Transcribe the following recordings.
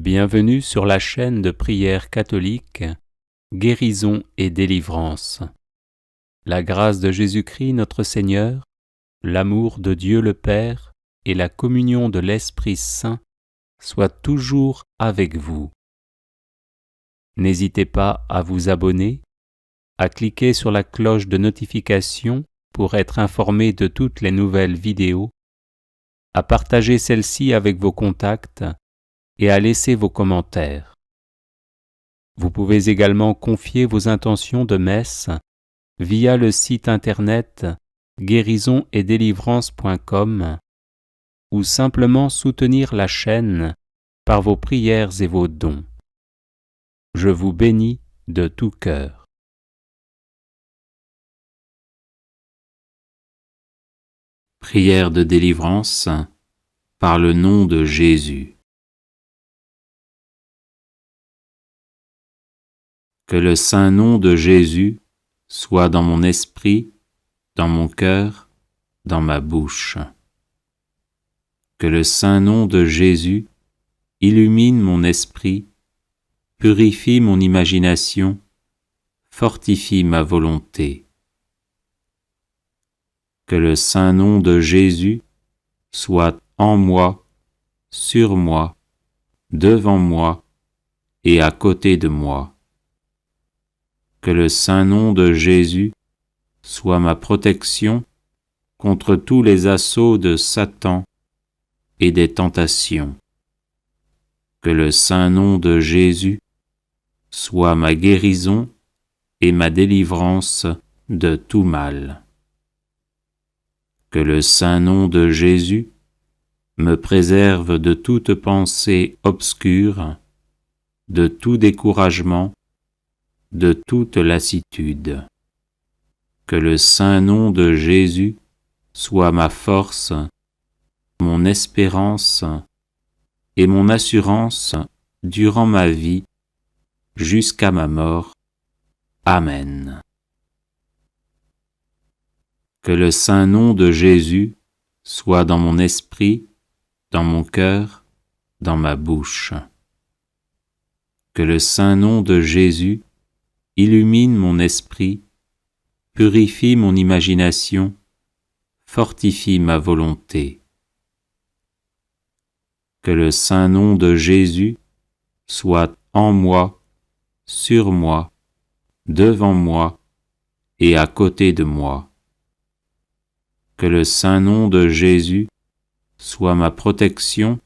Bienvenue sur la chaîne de prière catholique Guérison et délivrance. La grâce de Jésus-Christ notre Seigneur, l'amour de Dieu le Père et la communion de l'Esprit Saint soient toujours avec vous. N'hésitez pas à vous abonner, à cliquer sur la cloche de notification pour être informé de toutes les nouvelles vidéos, à partager celle-ci avec vos contacts et à laisser vos commentaires. Vous pouvez également confier vos intentions de messe via le site internet guérisonetdélivrance.com ou simplement soutenir la chaîne par vos prières et vos dons. Je vous bénis de tout cœur. Prière de délivrance par le nom de Jésus. Que le saint nom de Jésus soit dans mon esprit, dans mon cœur, dans ma bouche. Que le saint nom de Jésus illumine mon esprit, purifie mon imagination, fortifie ma volonté. Que le saint nom de Jésus soit en moi, sur moi, devant moi et à côté de moi. Que le saint nom de Jésus soit ma protection contre tous les assauts de Satan et des tentations. Que le saint nom de Jésus soit ma guérison et ma délivrance de tout mal. Que le saint nom de Jésus me préserve de toute pensée obscure, de tout découragement, de toute lassitude. Que le saint nom de Jésus soit ma force, mon espérance et mon assurance durant ma vie jusqu'à ma mort. Amen. Que le saint nom de Jésus soit dans mon esprit, dans mon cœur, dans ma bouche. Que le saint nom de Jésus illumine mon esprit, purifie mon imagination, fortifie ma volonté. Que le saint nom de Jésus soit en moi, sur moi, devant moi et à côté de moi. Que le saint nom de Jésus soit ma protection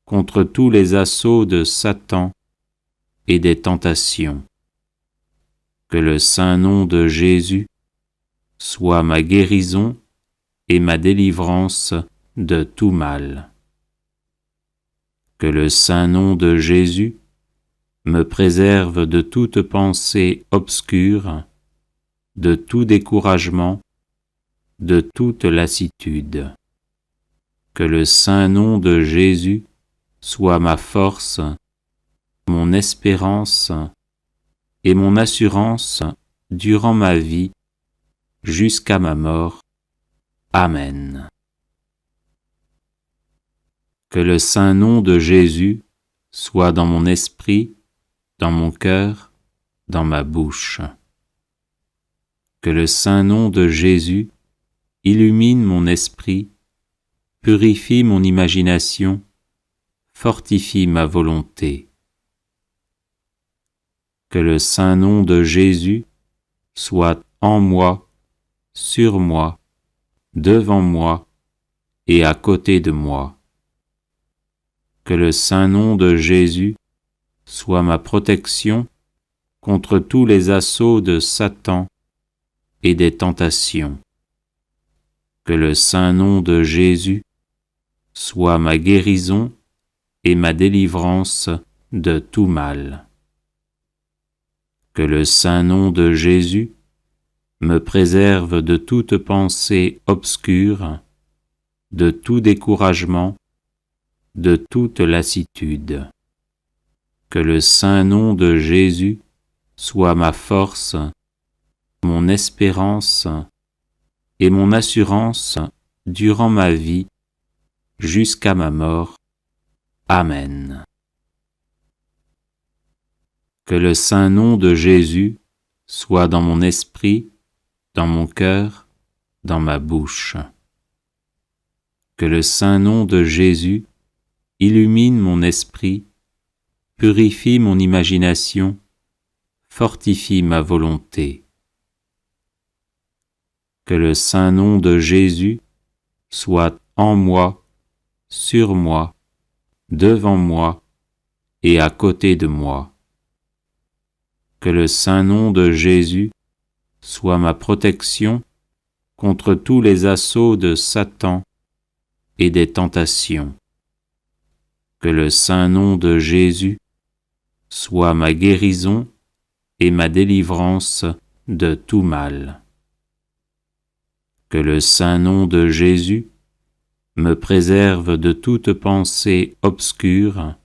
contre tous les assauts de Satan et des tentations. Que le saint nom de Jésus soit ma guérison et ma délivrance de tout mal. Que le saint nom de Jésus me préserve de toute pensée obscure, de tout découragement, de toute lassitude. Que le saint nom de Jésus soit ma force, mon espérance et mon assurance durant ma vie jusqu'à ma mort. Amen. Que le saint nom de Jésus soit dans mon esprit, dans mon cœur, dans ma bouche. Que le saint nom de Jésus illumine mon esprit, purifie mon imagination, fortifie ma volonté. Que le saint nom de Jésus soit en moi, sur moi, devant moi et à côté de moi. Que le saint nom de Jésus soit ma protection contre tous les assauts de Satan et des tentations. Que le saint nom de Jésus soit ma guérison et ma délivrance de tout mal. Que le saint nom de Jésus me préserve de toute pensée obscure, de tout découragement, de toute lassitude. Que le saint nom de Jésus soit ma force, mon espérance et mon assurance durant ma vie jusqu'à ma mort. Amen. Que le saint nom de Jésus soit dans mon esprit, dans mon cœur, dans ma bouche. Que le saint nom de Jésus illumine mon esprit, purifie mon imagination, fortifie ma volonté. Que le saint nom de Jésus soit en moi, sur moi, devant moi et à côté de moi. Que le saint nom de Jésus soit ma protection contre tous les assauts de Satan et des tentations. Que le saint nom de Jésus soit ma guérison et ma délivrance de tout mal. Que le saint nom de Jésus me préserve de toute pensée obscure,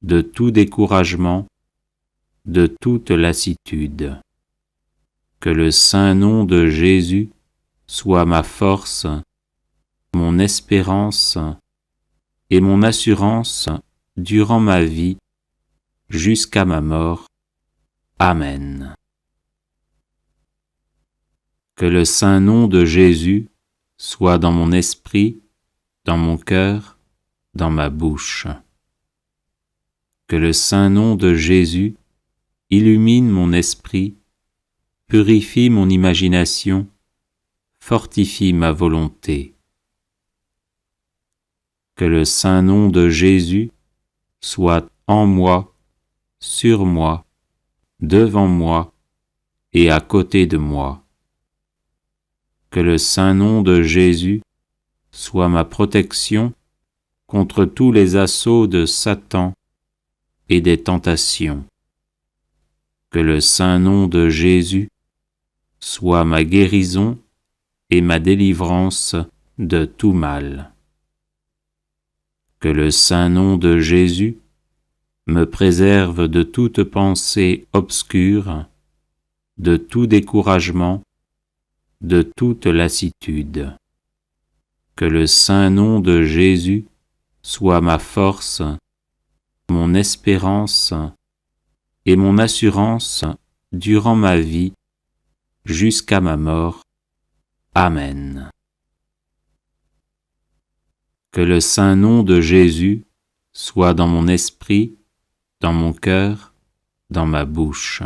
de tout découragement, de toute lassitude. Que le saint nom de Jésus soit ma force, mon espérance et mon assurance durant ma vie jusqu'à ma mort. Amen. Que le saint nom de Jésus soit dans mon esprit, dans mon cœur, dans ma bouche. Que le saint nom de Jésus illumine mon esprit, purifie mon imagination, fortifie ma volonté. Que le saint nom de Jésus soit en moi, sur moi, devant moi et à côté de moi. Que le saint nom de Jésus soit ma protection contre tous les assauts de Satan et des tentations. Que le saint nom de Jésus soit ma guérison et ma délivrance de tout mal. Que le saint nom de Jésus me préserve de toute pensée obscure, de tout découragement, de toute lassitude. Que le saint nom de Jésus soit ma force, mon espérance et mon assurance durant ma vie jusqu'à ma mort. Amen. Que le saint nom de Jésus soit dans mon esprit, dans mon cœur, dans ma bouche.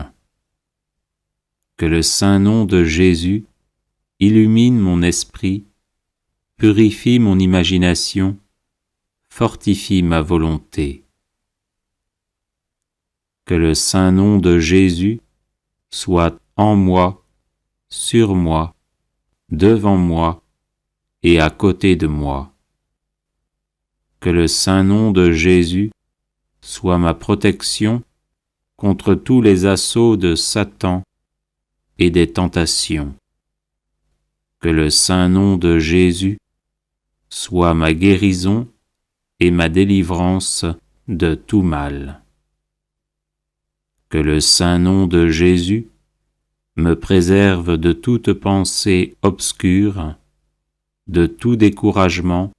Que le saint nom de Jésus illumine mon esprit, purifie mon imagination, fortifie ma volonté. Que le saint nom de Jésus soit en moi, sur moi, devant moi et à côté de moi. Que le saint nom de Jésus soit ma protection contre tous les assauts de Satan et des tentations. Que le saint nom de Jésus soit ma guérison et ma délivrance de tout mal. Que le saint nom de Jésus me préserve de toute pensée obscure, de tout découragement,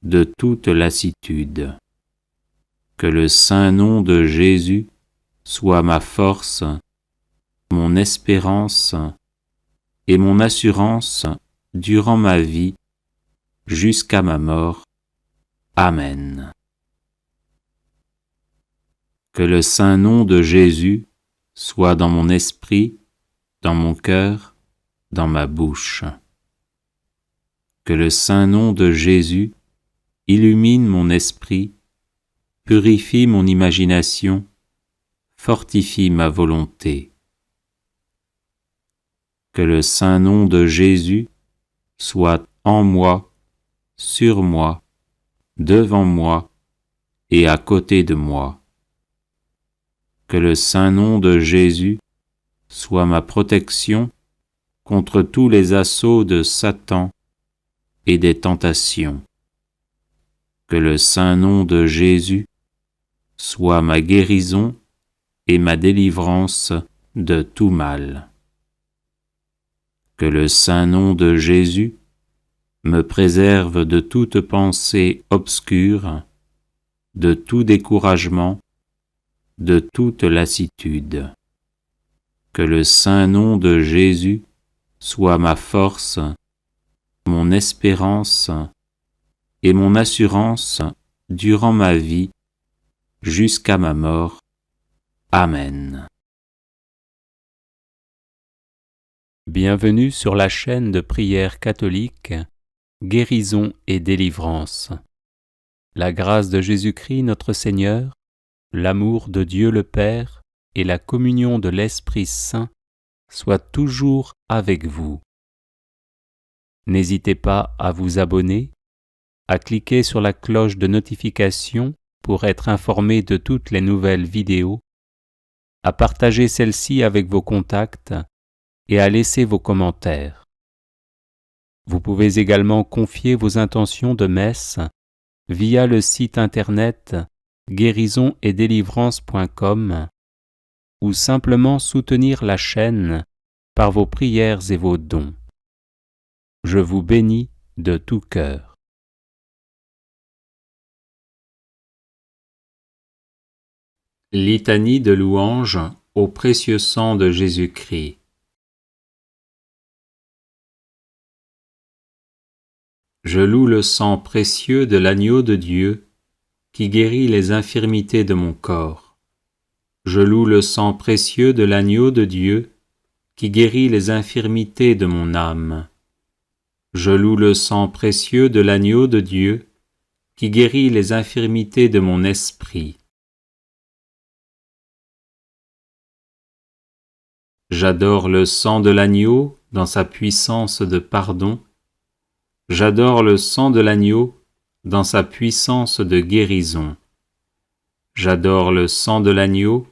de toute lassitude. Que le saint nom de Jésus soit ma force, mon espérance et mon assurance durant ma vie jusqu'à ma mort. Amen. Que le saint nom de Jésus soit dans mon esprit, dans mon cœur, dans ma bouche. Que le saint nom de Jésus illumine mon esprit, purifie mon imagination, fortifie ma volonté. Que le saint nom de Jésus soit en moi, sur moi, devant moi et à côté de moi. Que le saint nom de Jésus soit ma protection contre tous les assauts de Satan et des tentations. Que le saint nom de Jésus soit ma guérison et ma délivrance de tout mal. Que le saint nom de Jésus me préserve de toute pensée obscure, de tout découragement, de toute lassitude. Que le saint nom de Jésus soit ma force, mon espérance et mon assurance durant ma vie jusqu'à ma mort. Amen. Bienvenue sur la chaîne de prière catholique Guérison et délivrance. La grâce de Jésus-Christ notre Seigneur, l'amour de Dieu le Père et la communion de l'Esprit Saint soient toujours avec vous. N'hésitez pas à vous abonner, à cliquer sur la cloche de notification pour être informé de toutes les nouvelles vidéos, à partager celle-ci avec vos contacts et à laisser vos commentaires. Vous pouvez également confier vos intentions de messe via le site internet guérisonetdélivrance.com ou simplement soutenir la chaîne par vos prières et vos dons. Je vous bénis de tout cœur. Litanie de louanges au précieux sang de Jésus-Christ. Je loue le sang précieux de l'agneau de Dieu qui guérit les infirmités de mon corps. Je loue le sang précieux de l'agneau de Dieu qui guérit les infirmités de mon âme. Je loue le sang précieux de l'agneau de Dieu qui guérit les infirmités de mon esprit. J'adore le sang de l'agneau dans sa puissance de pardon. J'adore le sang de l'agneau dans sa puissance de guérison. J'adore le sang de l'agneau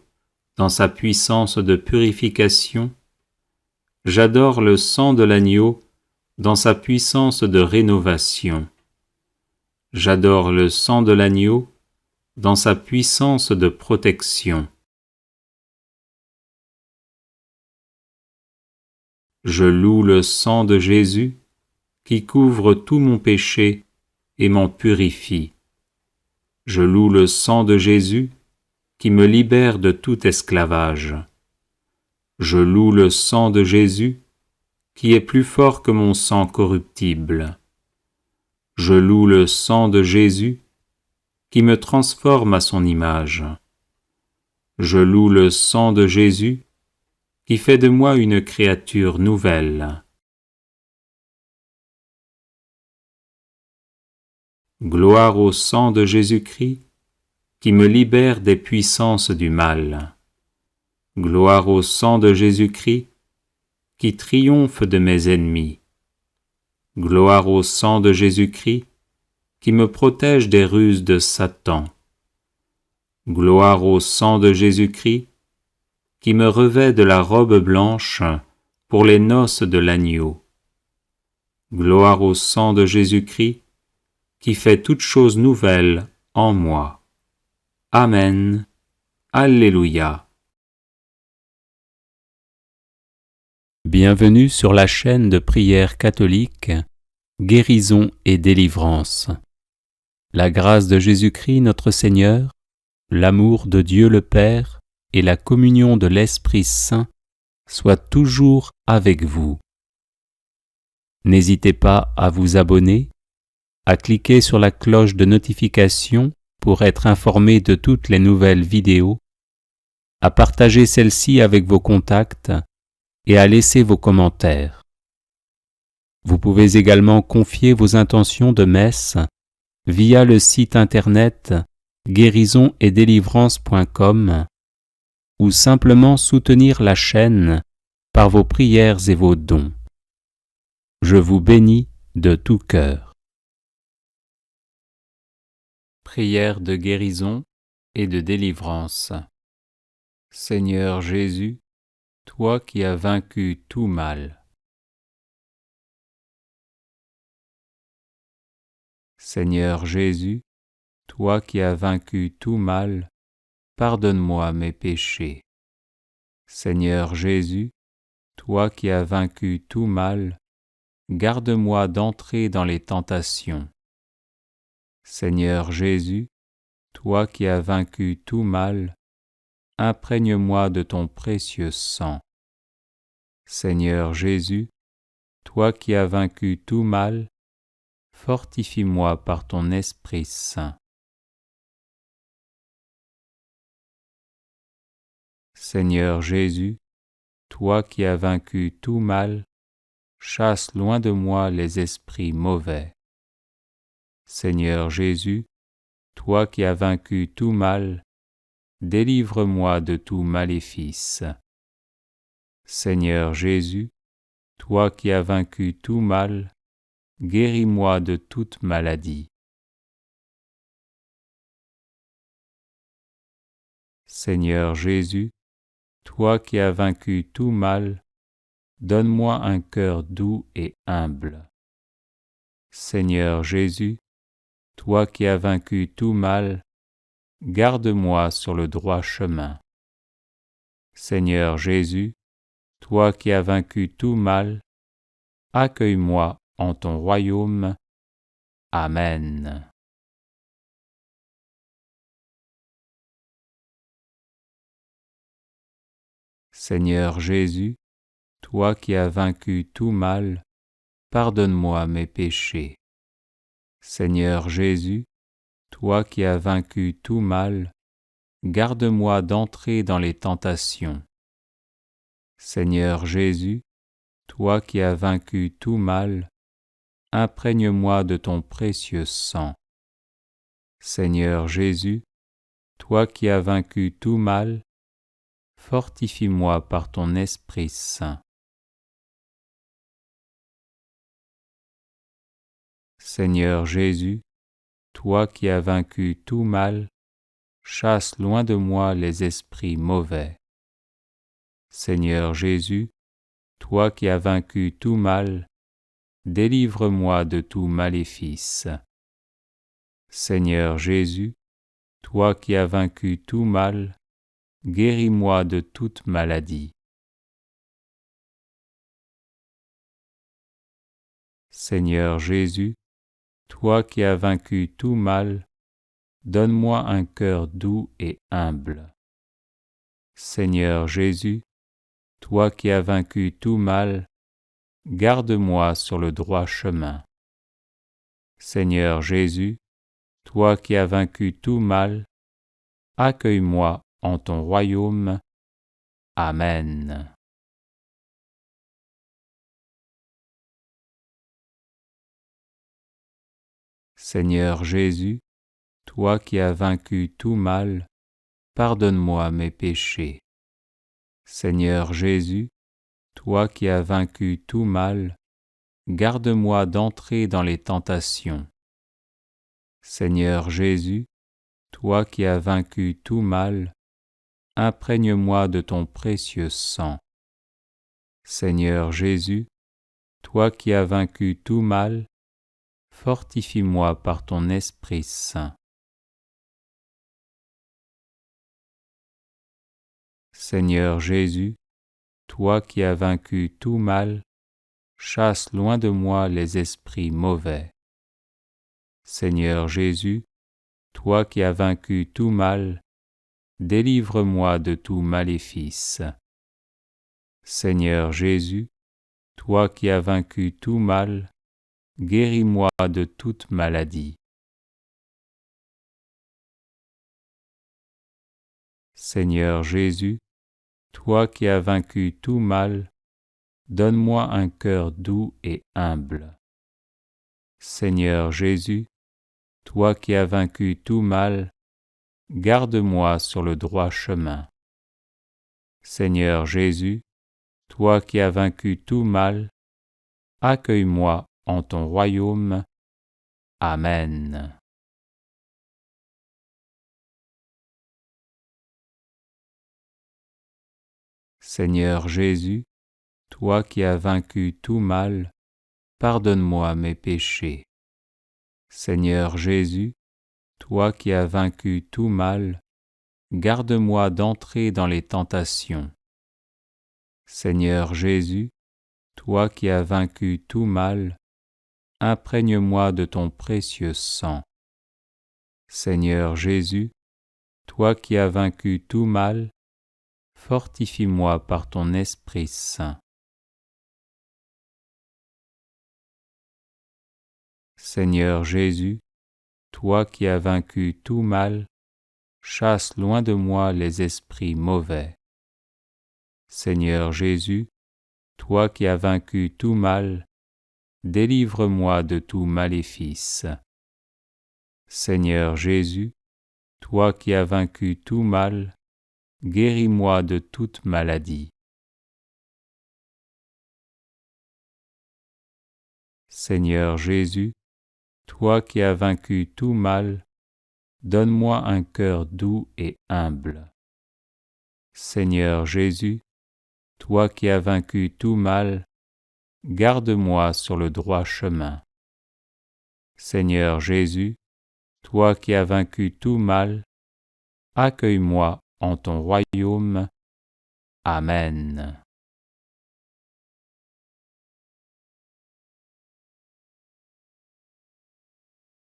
dans sa puissance de purification. J'adore le sang de l'agneau dans sa puissance de rénovation. J'adore le sang de l'agneau dans sa puissance de protection. Je loue le sang de Jésus qui couvre tout mon péché et m'en purifie. Je loue le sang de Jésus qui me libère de tout esclavage. Je loue le sang de Jésus qui est plus fort que mon sang corruptible. Je loue le sang de Jésus qui me transforme à son image. Je loue le sang de Jésus qui fait de moi une créature nouvelle. Gloire au sang de Jésus-Christ qui me libère des puissances du mal. Gloire au sang de Jésus-Christ qui triomphe de mes ennemis. Gloire au sang de Jésus-Christ qui me protège des ruses de Satan. Gloire au sang de Jésus-Christ qui me revêt de la robe blanche pour les noces de l'agneau. Gloire au sang de Jésus-Christ qui fait toutes choses nouvelles en moi. Amen. Alléluia. Bienvenue sur la chaîne de prière catholique Guérison et délivrance. La grâce de Jésus-Christ notre Seigneur, l'amour de Dieu le Père et la communion de l'Esprit Saint soient toujours avec vous. N'hésitez pas à vous abonner, à cliquer sur la cloche de notification pour être informé de toutes les nouvelles vidéos, à partager celle-ci avec vos contacts et à laisser vos commentaires. Vous pouvez également confier vos intentions de messe via le site internet guérisonetdélivrance.com ou simplement soutenir la chaîne par vos prières et vos dons. Je vous bénis de tout cœur. Prière de guérison et de délivrance. Seigneur Jésus, toi qui as vaincu tout mal. Seigneur Jésus, toi qui as vaincu tout mal, pardonne-moi mes péchés. Seigneur Jésus, toi qui as vaincu tout mal, garde-moi d'entrer dans les tentations. Seigneur Jésus, toi qui as vaincu tout mal, imprègne-moi de ton précieux sang. Seigneur Jésus, toi qui as vaincu tout mal, fortifie-moi par ton Esprit Saint. Seigneur Jésus, toi qui as vaincu tout mal, chasse loin de moi les esprits mauvais. Seigneur Jésus, toi qui as vaincu tout mal, délivre-moi de tout maléfice. Seigneur Jésus, toi qui as vaincu tout mal, guéris-moi de toute maladie. Seigneur Jésus, toi qui as vaincu tout mal, donne-moi un cœur doux et humble. Seigneur Jésus, toi qui as vaincu tout mal, garde-moi sur le droit chemin. Seigneur Jésus, toi qui as vaincu tout mal, accueille-moi en ton royaume. Amen. Seigneur Jésus, toi qui as vaincu tout mal, pardonne-moi mes péchés. Seigneur Jésus, toi qui as vaincu tout mal, garde-moi d'entrer dans les tentations. Seigneur Jésus, toi qui as vaincu tout mal, imprègne-moi de ton précieux sang. Seigneur Jésus, toi qui as vaincu tout mal, fortifie-moi par ton Esprit Saint. Seigneur Jésus, toi qui as vaincu tout mal, chasse loin de moi les esprits mauvais. Seigneur Jésus, toi qui as vaincu tout mal, délivre-moi de tout maléfice. Seigneur Jésus, toi qui as vaincu tout mal, guéris-moi de toute maladie. Seigneur Jésus, toi qui as vaincu tout mal, donne-moi un cœur doux et humble. Seigneur Jésus, toi qui as vaincu tout mal, garde-moi sur le droit chemin. Seigneur Jésus, toi qui as vaincu tout mal, accueille-moi en ton royaume. Amen. Seigneur Jésus, toi qui as vaincu tout mal, pardonne-moi mes péchés. Seigneur Jésus, toi qui as vaincu tout mal, garde-moi d'entrer dans les tentations. Seigneur Jésus, toi qui as vaincu tout mal, imprègne-moi de ton précieux sang. Seigneur Jésus, toi qui as vaincu tout mal, fortifie-moi par ton Esprit Saint. Seigneur Jésus, toi qui as vaincu tout mal, chasse loin de moi les esprits mauvais. Seigneur Jésus, toi qui as vaincu tout mal, délivre-moi de tout maléfice. Seigneur Jésus, toi qui as vaincu tout mal, guéris-moi de toute maladie. Seigneur Jésus, toi qui as vaincu tout mal, donne-moi un cœur doux et humble. Seigneur Jésus, toi qui as vaincu tout mal, garde-moi sur le droit chemin. Seigneur Jésus, toi qui as vaincu tout mal, accueille-moi en ton royaume. Amen. Seigneur Jésus, toi qui as vaincu tout mal, pardonne-moi mes péchés. Seigneur Jésus, toi qui as vaincu tout mal, garde-moi d'entrer dans les tentations. Seigneur Jésus, toi qui as vaincu tout mal, imprègne-moi de ton précieux sang. Seigneur Jésus, toi qui as vaincu tout mal, fortifie-moi par ton Esprit Saint. Seigneur Jésus, toi qui as vaincu tout mal, chasse loin de moi les esprits mauvais. Seigneur Jésus, toi qui as vaincu tout mal, délivre-moi de tout maléfice. Seigneur Jésus, toi qui as vaincu tout mal, guéris-moi de toute maladie. Seigneur Jésus, toi qui as vaincu tout mal, donne-moi un cœur doux et humble. Seigneur Jésus, toi qui as vaincu tout mal, garde-moi sur le droit chemin. Seigneur Jésus, toi qui as vaincu tout mal, accueille-moi en ton royaume. Amen.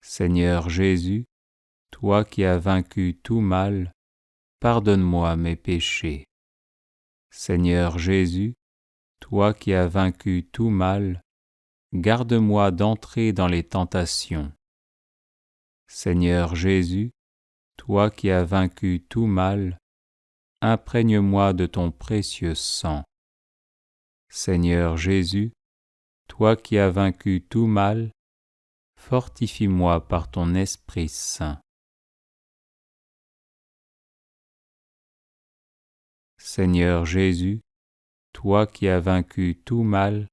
Seigneur Jésus, toi qui as vaincu tout mal, pardonne-moi mes péchés. Seigneur Jésus, toi qui as vaincu tout mal, garde-moi d'entrer dans les tentations. Seigneur Jésus, toi qui as vaincu tout mal, imprègne-moi de ton précieux sang. Seigneur Jésus, toi qui as vaincu tout mal, fortifie-moi par ton Esprit Saint. Seigneur Jésus, toi qui as vaincu tout mal,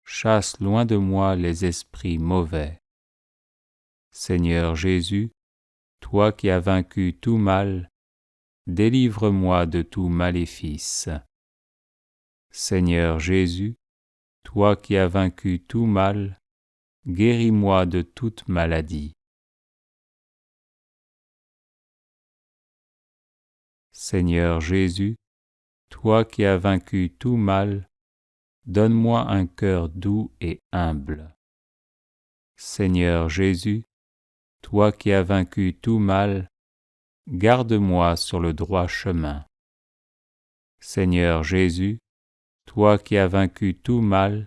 chasse loin de moi les esprits mauvais. Seigneur Jésus, toi qui as vaincu tout mal, délivre-moi de tout maléfice. Seigneur Jésus, toi qui as vaincu tout mal, guéris-moi de toute maladie. Seigneur Jésus, toi qui as vaincu tout mal, donne-moi un cœur doux et humble. Seigneur Jésus, toi qui as vaincu tout mal, garde-moi sur le droit chemin. Seigneur Jésus, toi qui as vaincu tout mal,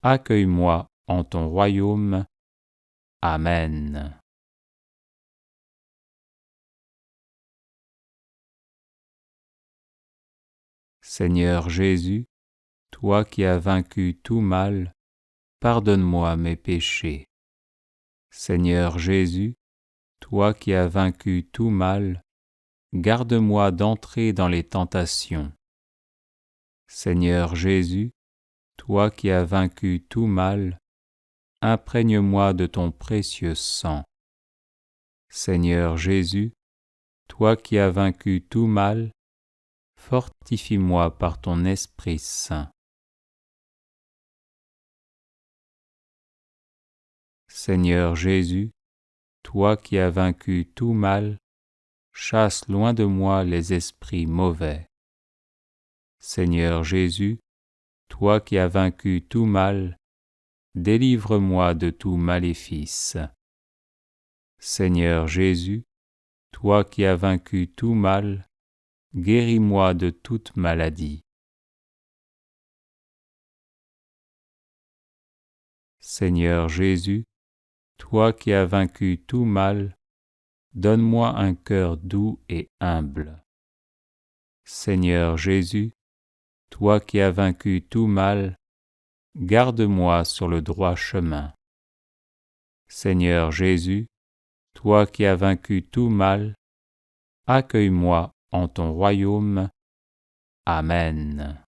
accueille-moi en ton royaume. Amen. Seigneur Jésus, toi qui as vaincu tout mal, pardonne-moi mes péchés. Seigneur Jésus, toi qui as vaincu tout mal, garde-moi d'entrer dans les tentations. Seigneur Jésus, toi qui as vaincu tout mal, imprègne-moi de ton précieux sang. Seigneur Jésus, toi qui as vaincu tout mal, fortifie-moi par ton Esprit Saint. Seigneur Jésus, toi qui as vaincu tout mal, chasse loin de moi les esprits mauvais. Seigneur Jésus, toi qui as vaincu tout mal, délivre-moi de tout maléfice. Seigneur Jésus, toi qui as vaincu tout mal, guéris-moi de toute maladie. Seigneur Jésus, toi qui as vaincu tout mal, donne-moi un cœur doux et humble. Seigneur Jésus, toi qui as vaincu tout mal, garde-moi sur le droit chemin. Seigneur Jésus, toi qui as vaincu tout mal, accueille-moi en ton royaume. Amen.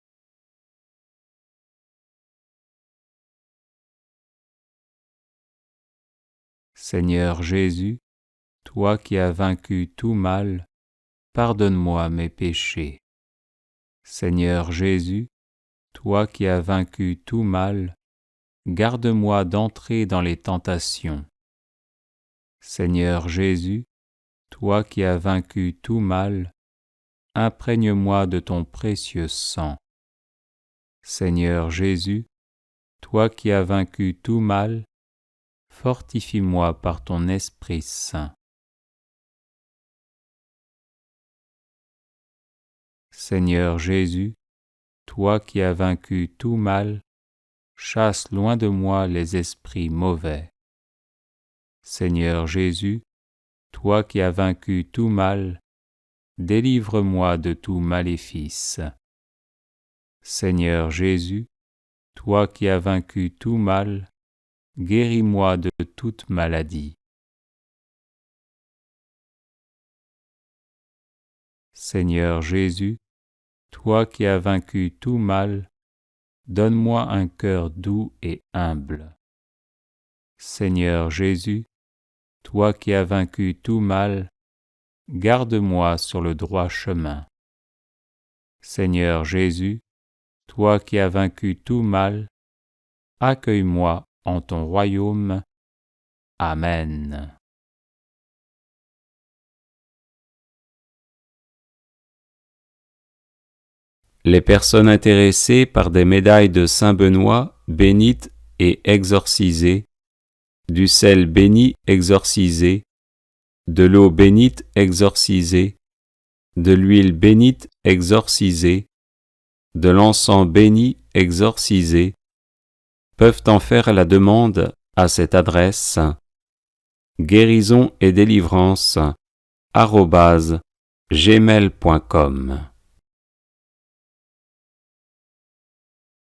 Seigneur Jésus, toi qui as vaincu tout mal, pardonne-moi mes péchés. Seigneur Jésus, toi qui as vaincu tout mal, garde-moi d'entrer dans les tentations. Seigneur Jésus, toi qui as vaincu tout mal, imprègne-moi de ton précieux sang. Seigneur Jésus, toi qui as vaincu tout mal, fortifie-moi par ton Esprit Saint. Seigneur Jésus, toi qui as vaincu tout mal, chasse loin de moi les esprits mauvais. Seigneur Jésus, toi qui as vaincu tout mal, délivre-moi de tout maléfice. Seigneur Jésus, toi qui as vaincu tout mal, guéris-moi de toute maladie. Seigneur Jésus, toi qui as vaincu tout mal, donne-moi un cœur doux et humble. Seigneur Jésus, toi qui as vaincu tout mal, garde-moi sur le droit chemin. Seigneur Jésus, toi qui as vaincu tout mal, accueille-moi en ton royaume. Amen. Les personnes intéressées par des médailles de Saint Benoît bénites et exorcisées, du sel béni exorcisé, de l'eau bénite exorcisée, de l'huile bénite exorcisée, de l'encens béni exorcisé, peuvent en faire la demande à cette adresse guérison et délivrance @gmail.com.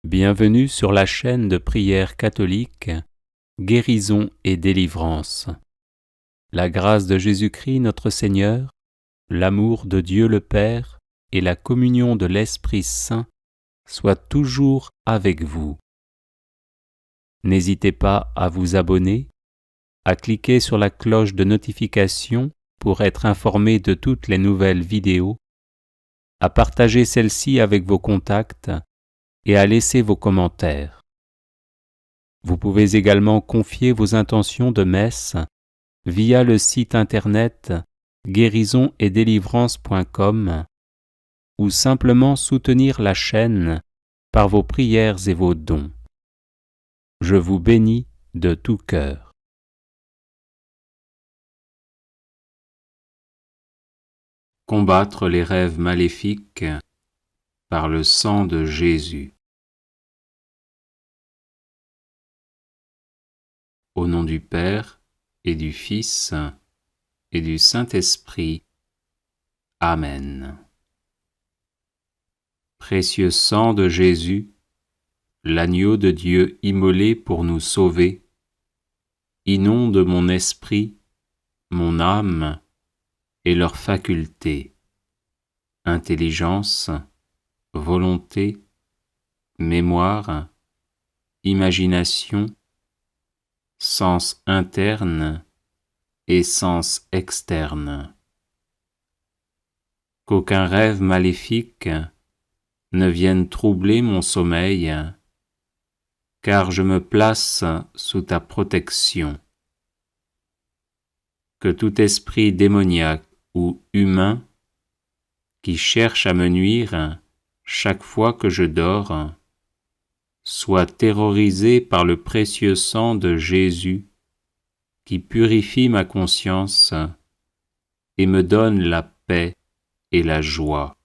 Bienvenue sur la chaîne de prière catholique Guérison et délivrance. La grâce de Jésus-Christ notre Seigneur, l'amour de Dieu le Père et la communion de l'Esprit Saint soient toujours avec vous. N'hésitez pas à vous abonner, à cliquer sur la cloche de notification pour être informé de toutes les nouvelles vidéos, à partager celle-ci avec vos contacts et à laisser vos commentaires. Vous pouvez également confier vos intentions de messe via le site internet guérisonetdélivrance.com ou simplement soutenir la chaîne par vos prières et vos dons. Je vous bénis de tout cœur. Combattre les rêves maléfiques par le sang de Jésus. Au nom du Père et du Fils et du Saint-Esprit. Amen. Précieux sang de Jésus, l'agneau de Dieu immolé pour nous sauver, inonde mon esprit, mon âme et leurs facultés, intelligence, volonté, mémoire, imagination, sens interne et sens externe. Qu'aucun rêve maléfique ne vienne troubler mon sommeil, car je me place sous ta protection. Que tout esprit démoniaque ou humain qui cherche à me nuire chaque fois que je dors soit terrorisé par le précieux sang de Jésus qui purifie ma conscience et me donne la paix et la joie.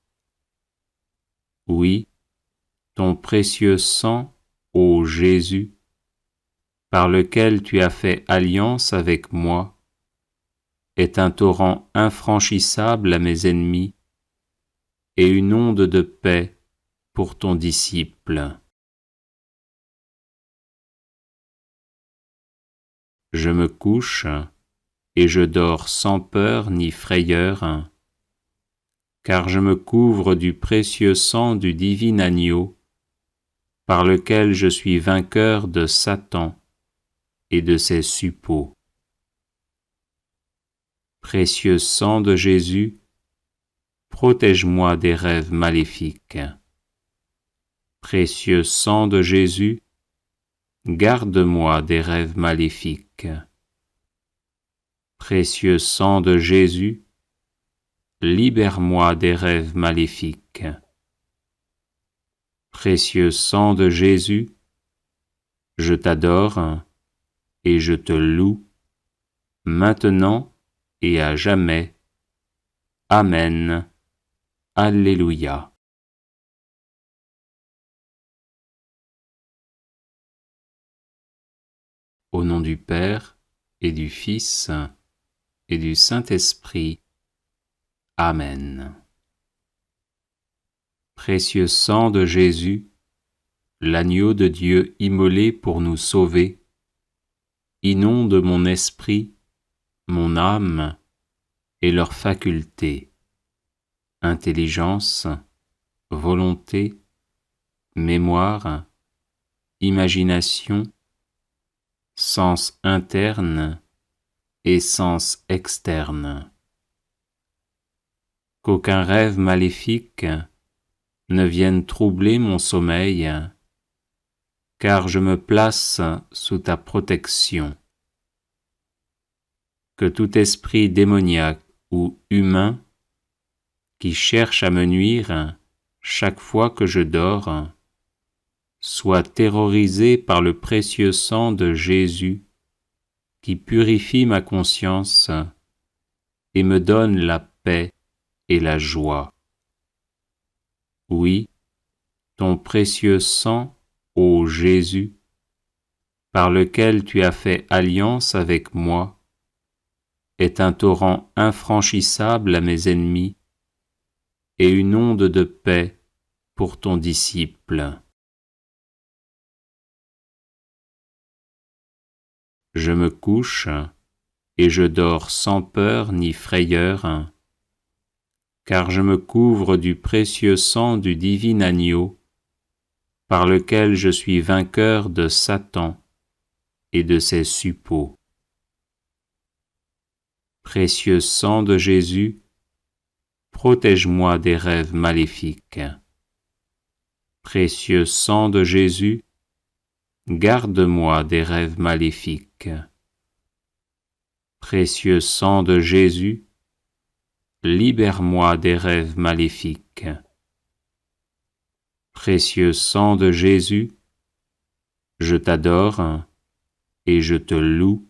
Oui, ton précieux sang, ô Jésus, par lequel tu as fait alliance avec moi, est un torrent infranchissable à mes ennemis et une onde de paix pour ton disciple. Je me couche et je dors sans peur ni frayeur, car je me couvre du précieux sang du divin agneau, par lequel je suis vainqueur de Satan et de ses suppôts. Précieux sang de Jésus, protège-moi des rêves maléfiques. Précieux sang de Jésus, garde-moi des rêves maléfiques. Précieux sang de Jésus, libère-moi des rêves maléfiques. Précieux sang de Jésus, je t'adore et je te loue, maintenant et à jamais. Amen. Alléluia. Au nom du Père, et du Fils, et du Saint-Esprit. Amen. Précieux sang de Jésus, l'agneau de Dieu immolé pour nous sauver, inonde mon esprit, mon âme et leurs facultés, intelligence, volonté, mémoire, imagination, sens interne et sens externe. Qu'aucun rêve maléfique ne vienne troubler mon sommeil, car je me place sous ta protection. Que tout esprit démoniaque ou humain qui cherche à me nuire chaque fois que je dors soit terrorisé par le précieux sang de Jésus qui purifie ma conscience et me donne la paix et la joie. Oui, ton précieux sang, ô Jésus, par lequel tu as fait alliance avec moi, est un torrent infranchissable à mes ennemis et une onde de paix pour ton disciple. Je me couche et je dors sans peur ni frayeur, car je me couvre du précieux sang du divin agneau, par lequel je suis vainqueur de Satan et de ses suppôts. Précieux sang de Jésus, protège-moi des rêves maléfiques. Précieux sang de Jésus, garde-moi des rêves maléfiques. Précieux sang de Jésus, libère-moi des rêves maléfiques. Précieux sang de Jésus, je t'adore et je te loue,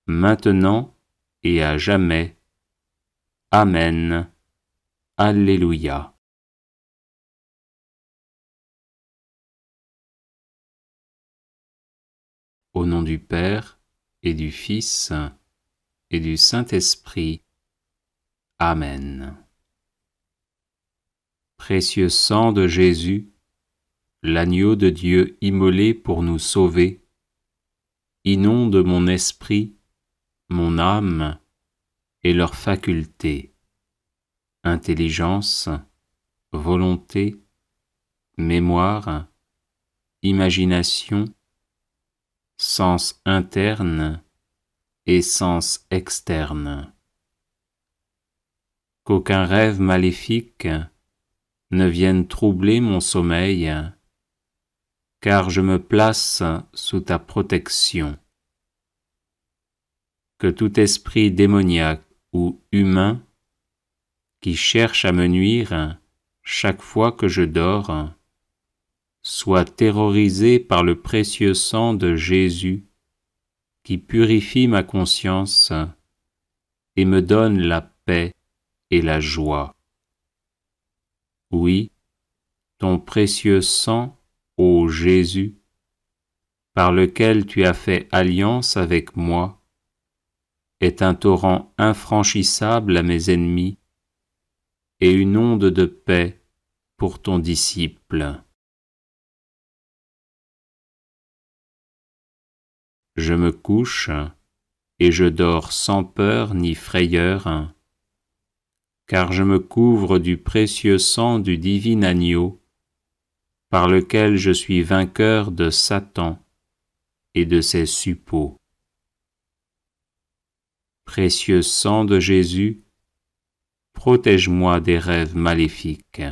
maintenant et à jamais. Amen. Alléluia. Au nom du Père, et du Fils, et du Saint-Esprit. Amen. Précieux sang de Jésus, l'agneau de Dieu immolé pour nous sauver, inonde mon esprit, mon âme et leurs facultés, intelligence, volonté, mémoire, imagination, sens interne et sens externe. Qu'aucun rêve maléfique ne vienne troubler mon sommeil, car je me place sous ta protection. Que tout esprit démoniaque ou humain qui cherche à me nuire chaque fois que je dors soit terrorisé par le précieux sang de Jésus qui purifie ma conscience et me donne la paix et la joie. Oui, ton précieux sang, ô Jésus, par lequel tu as fait alliance avec moi, est un torrent infranchissable à mes ennemis et une onde de paix pour ton disciple. Je me couche et je dors sans peur ni frayeur, car je me couvre du précieux sang du divin agneau, par lequel je suis vainqueur de Satan et de ses suppôts. Précieux sang de Jésus, protège-moi des rêves maléfiques.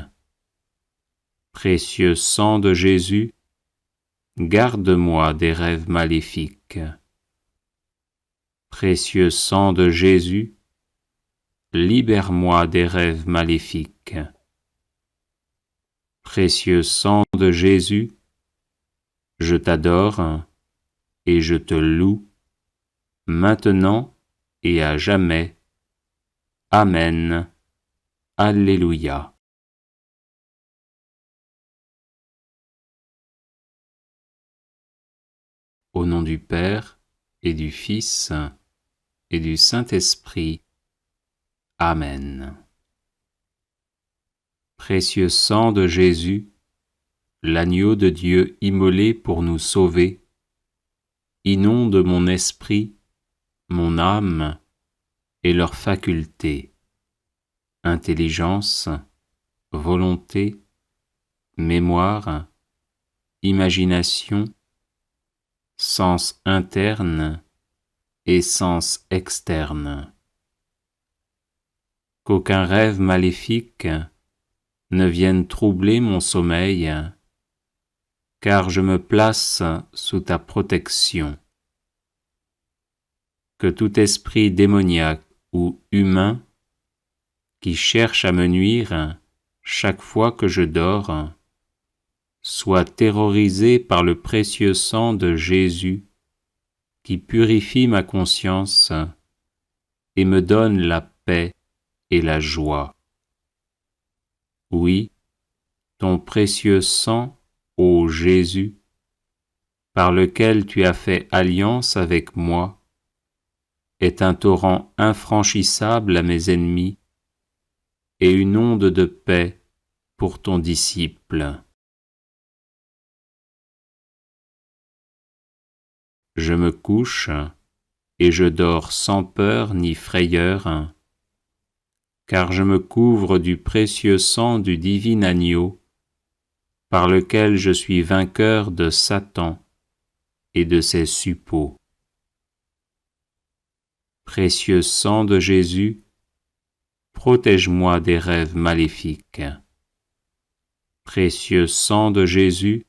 Précieux sang de Jésus, garde-moi des rêves maléfiques. Précieux sang de Jésus, libère-moi des rêves maléfiques. Précieux sang de Jésus, je t'adore et je te loue, maintenant et à jamais. Amen. Alléluia. Au nom du Père, et du Fils, et du Saint-Esprit. Amen. Précieux sang de Jésus, l'agneau de Dieu immolé pour nous sauver, inonde mon esprit, mon âme et leurs facultés, intelligence, volonté, mémoire, imagination, sens interne et sens externe. Qu'aucun rêve maléfique ne vienne troubler mon sommeil, car je me place sous ta protection. Que tout esprit démoniaque ou humain qui cherche à me nuire chaque fois que je dors soit terrorisé par le précieux sang de Jésus qui purifie ma conscience et me donne la paix et la joie. Oui, ton précieux sang, ô Jésus, par lequel tu as fait alliance avec moi, est un torrent infranchissable à mes ennemis et une onde de paix pour ton disciple. Je me couche et je dors sans peur ni frayeur, car je me couvre du précieux sang du divin agneau, par lequel je suis vainqueur de Satan et de ses suppôts. Précieux sang de Jésus, protège-moi des rêves maléfiques. Précieux sang de Jésus,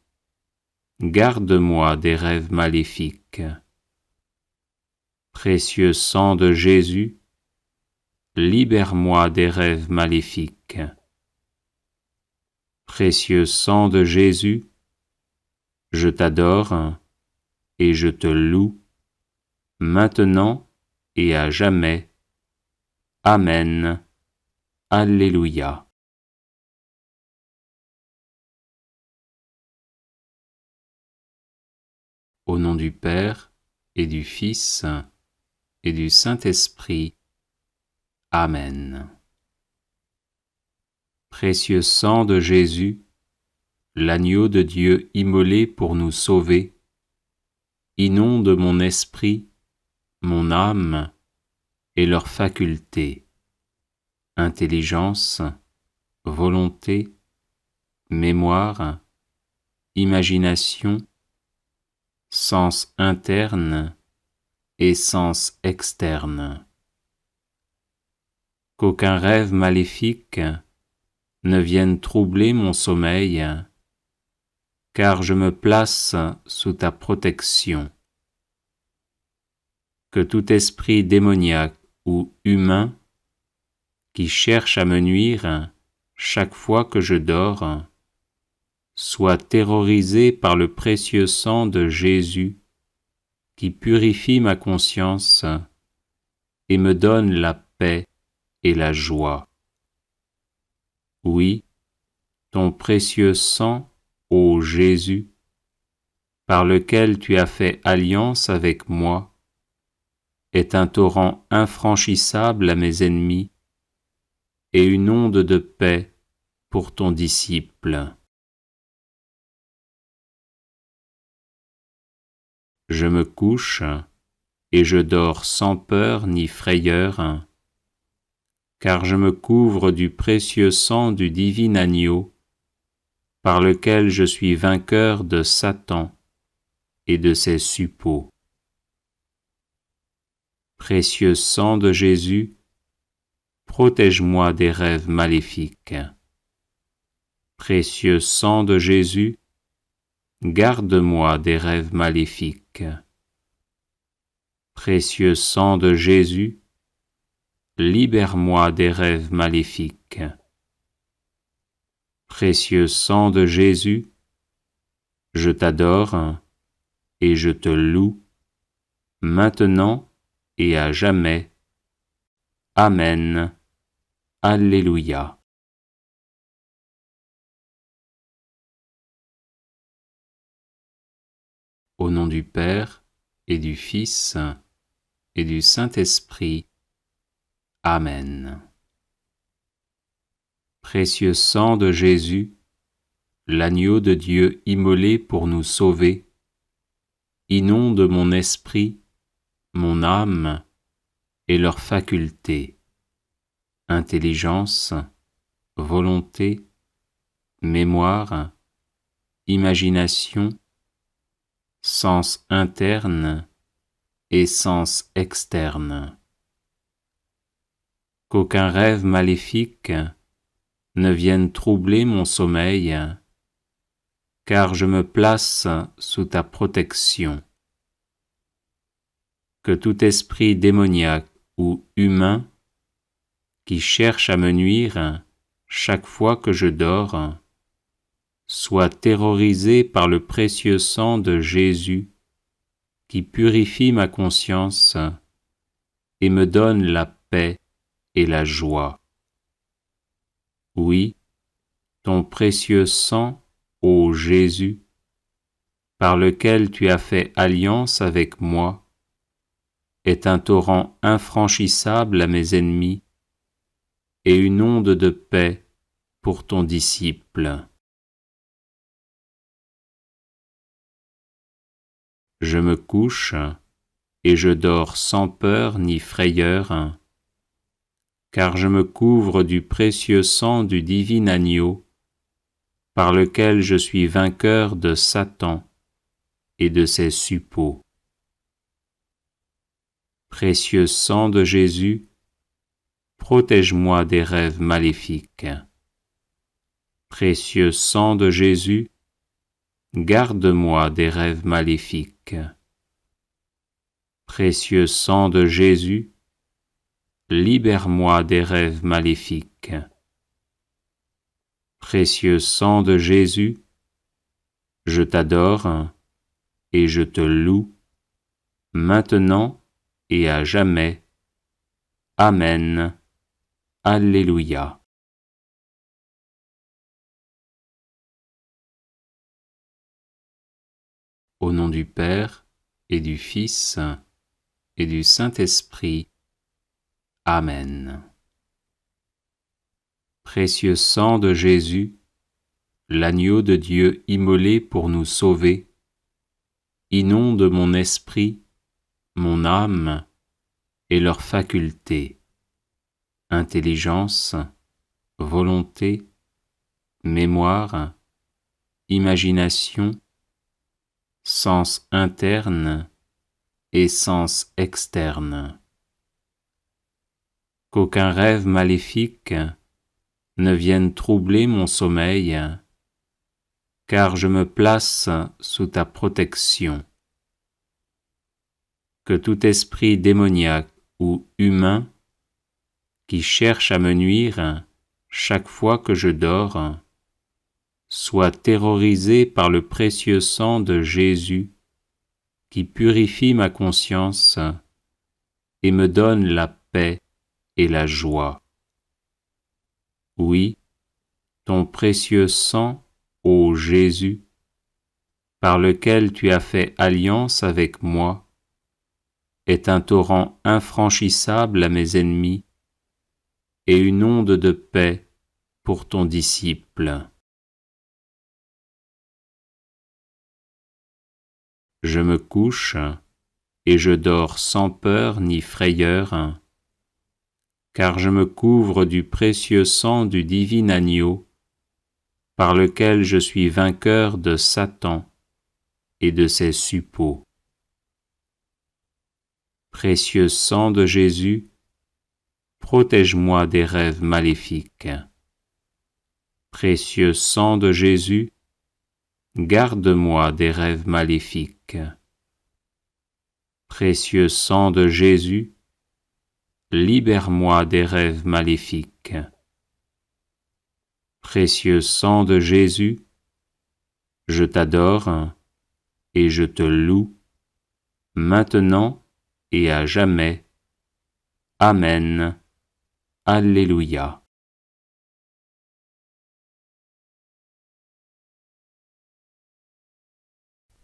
garde-moi des rêves maléfiques. Précieux sang de Jésus, libère-moi des rêves maléfiques. Précieux sang de Jésus, je t'adore et je te loue, maintenant et à jamais. Amen. Alléluia. Au nom du Père et du Fils et du Saint-Esprit. Amen. Précieux sang de Jésus, l'agneau de Dieu immolé pour nous sauver, inonde mon esprit, mon âme et leurs facultés, intelligence, volonté, mémoire, imagination, sens interne et sens externe. Qu'aucun rêve maléfique ne vienne troubler mon sommeil, car je me place sous ta protection. Que tout esprit démoniaque ou humain qui cherche à me nuire chaque fois que je dors soit terrorisé par le précieux sang de Jésus qui purifie ma conscience et me donne la paix et la joie. Oui, ton précieux sang, ô Jésus, par lequel tu as fait alliance avec moi, est un torrent infranchissable à mes ennemis et une onde de paix pour ton disciple. Je me couche et je dors sans peur ni frayeur, car je me couvre du précieux sang du divin agneau, par lequel je suis vainqueur de Satan et de ses suppôts. Précieux sang de Jésus, protège-moi des rêves maléfiques. Précieux sang de Jésus, garde-moi des rêves maléfiques. Précieux sang de Jésus, libère-moi des rêves maléfiques. Précieux sang de Jésus, je t'adore et je te loue, maintenant et à jamais. Amen. Alléluia. Au nom du Père et du Fils, et du Saint-Esprit. Amen. Précieux sang de Jésus, l'agneau de Dieu immolé pour nous sauver, inonde mon esprit, mon âme et leurs facultés, intelligence, volonté, mémoire, imagination, sens interne et sens externe. Qu'aucun rêve maléfique ne vienne troubler mon sommeil, car je me place sous ta protection. Que tout esprit démoniaque ou humain qui cherche à me nuire chaque fois que je dors soit terrorisé par le précieux sang de Jésus qui purifie ma conscience et me donne la paix et la joie. Oui, ton précieux sang, ô Jésus, par lequel tu as fait alliance avec moi, est un torrent infranchissable à mes ennemis et une onde de paix pour ton disciple. Je me couche et je dors sans peur ni frayeur, car je me couvre du précieux sang du divin agneau, par lequel je suis vainqueur de Satan et de ses suppôts. Précieux sang de Jésus, protège-moi des rêves maléfiques. Précieux sang de Jésus, garde-moi des rêves maléfiques. Précieux sang de Jésus, libère-moi des rêves maléfiques. Précieux sang de Jésus, je t'adore et je te loue, maintenant et à jamais. Amen. Alléluia. Au nom du Père et du Fils et du Saint-Esprit. Amen. Précieux sang de Jésus, l'agneau de Dieu immolé pour nous sauver, inonde mon esprit, mon âme et leurs facultés, intelligence, volonté, mémoire, imagination, sens interne et sens externe. Qu'aucun rêve maléfique ne vienne troubler mon sommeil, car je me place sous ta protection. Que tout esprit démoniaque ou humain qui cherche à me nuire chaque fois que je dors soit terrorisé par le précieux sang de Jésus qui purifie ma conscience et me donne la paix et la joie. Oui, ton précieux sang, ô Jésus, par lequel tu as fait alliance avec moi, est un torrent infranchissable à mes ennemis et une onde de paix pour ton disciple. Je me couche et je dors sans peur ni frayeur, car je me couvre du précieux sang du divin agneau, par lequel je suis vainqueur de Satan et de ses suppôts. Précieux sang de Jésus, protège-moi des rêves maléfiques. Précieux sang de Jésus, garde-moi des rêves maléfiques. Précieux sang de Jésus, libère-moi des rêves maléfiques. Précieux sang de Jésus, je t'adore et je te loue, maintenant et à jamais. Amen. Alléluia.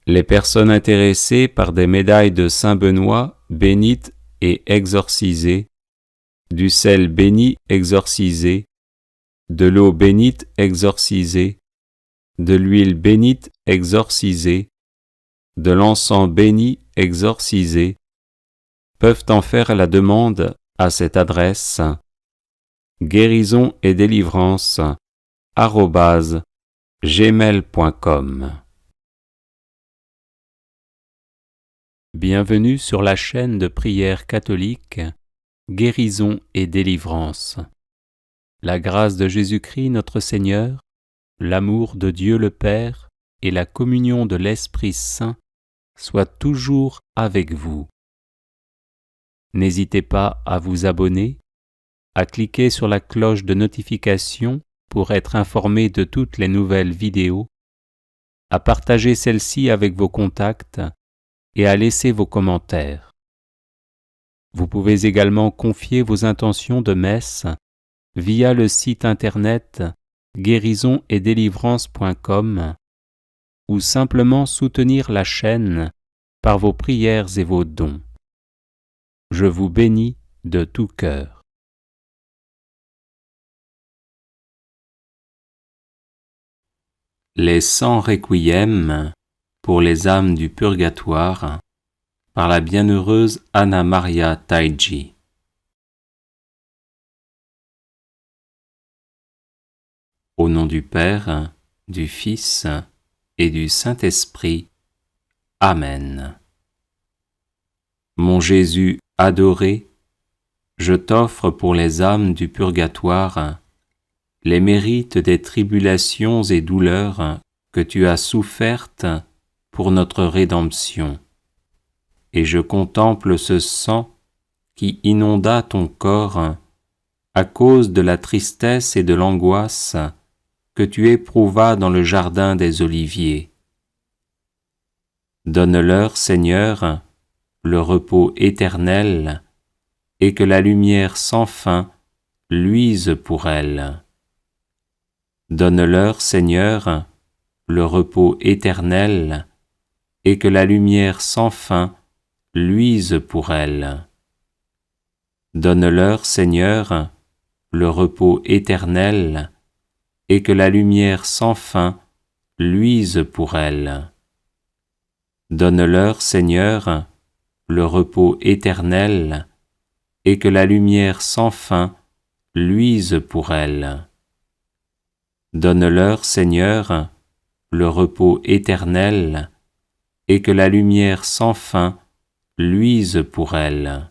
Les personnes intéressées par des médailles de Saint Benoît bénites et exorcisées, du sel béni exorcisé, de l'eau bénite exorcisée, de l'huile bénite exorcisée, de l'encens béni exorcisé, peuvent en faire la demande à cette adresse guérison et délivrance @gmail.com. Bienvenue sur la chaîne de prière catholique Guérison et délivrance. La grâce de Jésus-Christ notre Seigneur, l'amour de Dieu le Père et la communion de l'Esprit Saint soient toujours avec vous. N'hésitez pas à vous abonner, à cliquer sur la cloche de notification pour être informé de toutes les nouvelles vidéos, à partager celle-ci avec vos contacts et à laisser vos commentaires. Vous pouvez également confier vos intentions de messe via le site internet guérisonetdélivrance.com ou simplement soutenir la chaîne par vos prières et vos dons. Je vous bénis de tout cœur. Les 100 requiem pour les âmes du purgatoire par la bienheureuse Anna Maria Taigi. Au nom du Père, du Fils et du Saint-Esprit. Amen. Mon Jésus adoré, je t'offre pour les âmes du purgatoire les mérites des tribulations et douleurs que tu as souffertes pour notre rédemption. Et je contemple ce sang qui inonda ton corps à cause de la tristesse et de l'angoisse que tu éprouvas dans le jardin des Oliviers. Donne-leur, Seigneur, le repos éternel, et que la lumière sans fin luise pour elles. Donne-leur, Seigneur, le repos éternel, et que la lumière sans fin luise pour elles. Donne-leur, Seigneur, le repos éternel, et que la lumière sans fin luise pour elles. Donne-leur, Seigneur, le repos éternel, et que la lumière sans fin luise pour elles. Donne-leur, Seigneur, le repos éternel, et que la lumière sans fin luise pour elles.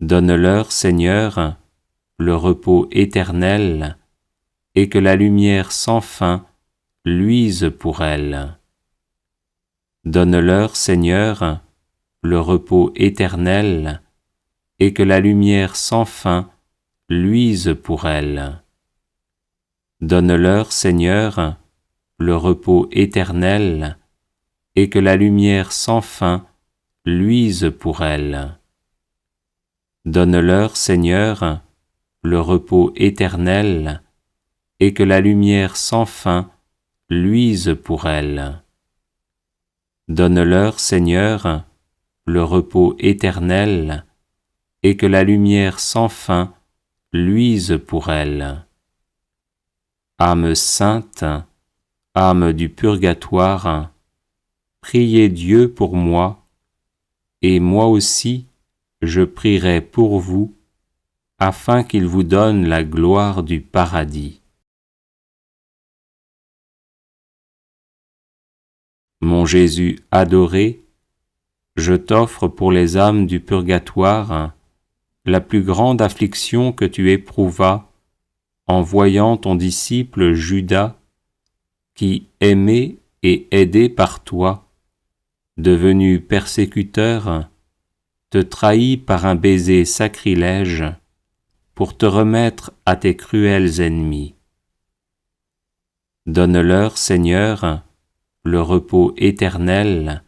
Donne-leur, Seigneur, le repos éternel, et que la lumière sans fin luise pour elles. Donne-leur, Seigneur, le repos éternel, et que la lumière sans fin luise pour elles. Donne-leur, Seigneur, le repos éternel, et que la lumière sans fin luise pour elles. Donne-leur, Seigneur, le repos éternel, et que la lumière sans fin luise pour elles. Donne-leur, Seigneur, le repos éternel, et que la lumière sans fin luise pour elles. Âme sainte, âme du purgatoire, priez Dieu pour moi, et moi aussi je prierai pour vous, afin qu'il vous donne la gloire du paradis. Mon Jésus adoré, je t'offre pour les âmes du purgatoire la plus grande affliction que tu éprouvas en voyant ton disciple Judas, qui, aimé et aidé par toi, devenu persécuteur, te trahit par un baiser sacrilège pour te remettre à tes cruels ennemis. Donne-leur, Seigneur, le repos éternel,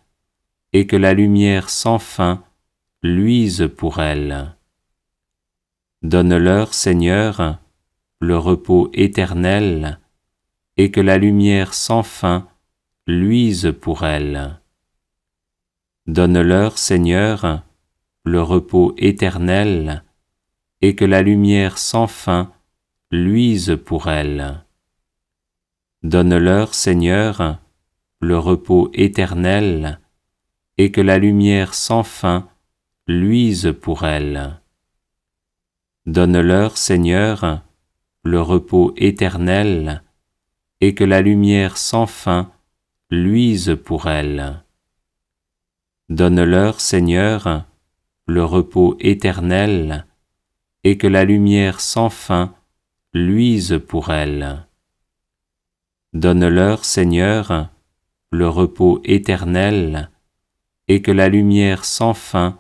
et que la lumière sans fin luise pour elles. Donne-leur, Seigneur, le repos éternel, et que la lumière sans fin luise pour elles. Donne-leur, Seigneur, le repos éternel, et que la lumière sans fin luise pour elles. Donne-leur, Seigneur, le repos éternel, et que la lumière sans fin luise pour elles. Donne-leur, Seigneur, le repos éternel, et que la lumière sans fin luise pour elles. Donne-leur, Seigneur, le repos éternel, et que la lumière sans fin luise pour elles. Donne-leur, Seigneur, le repos éternel, et que la lumière sans fin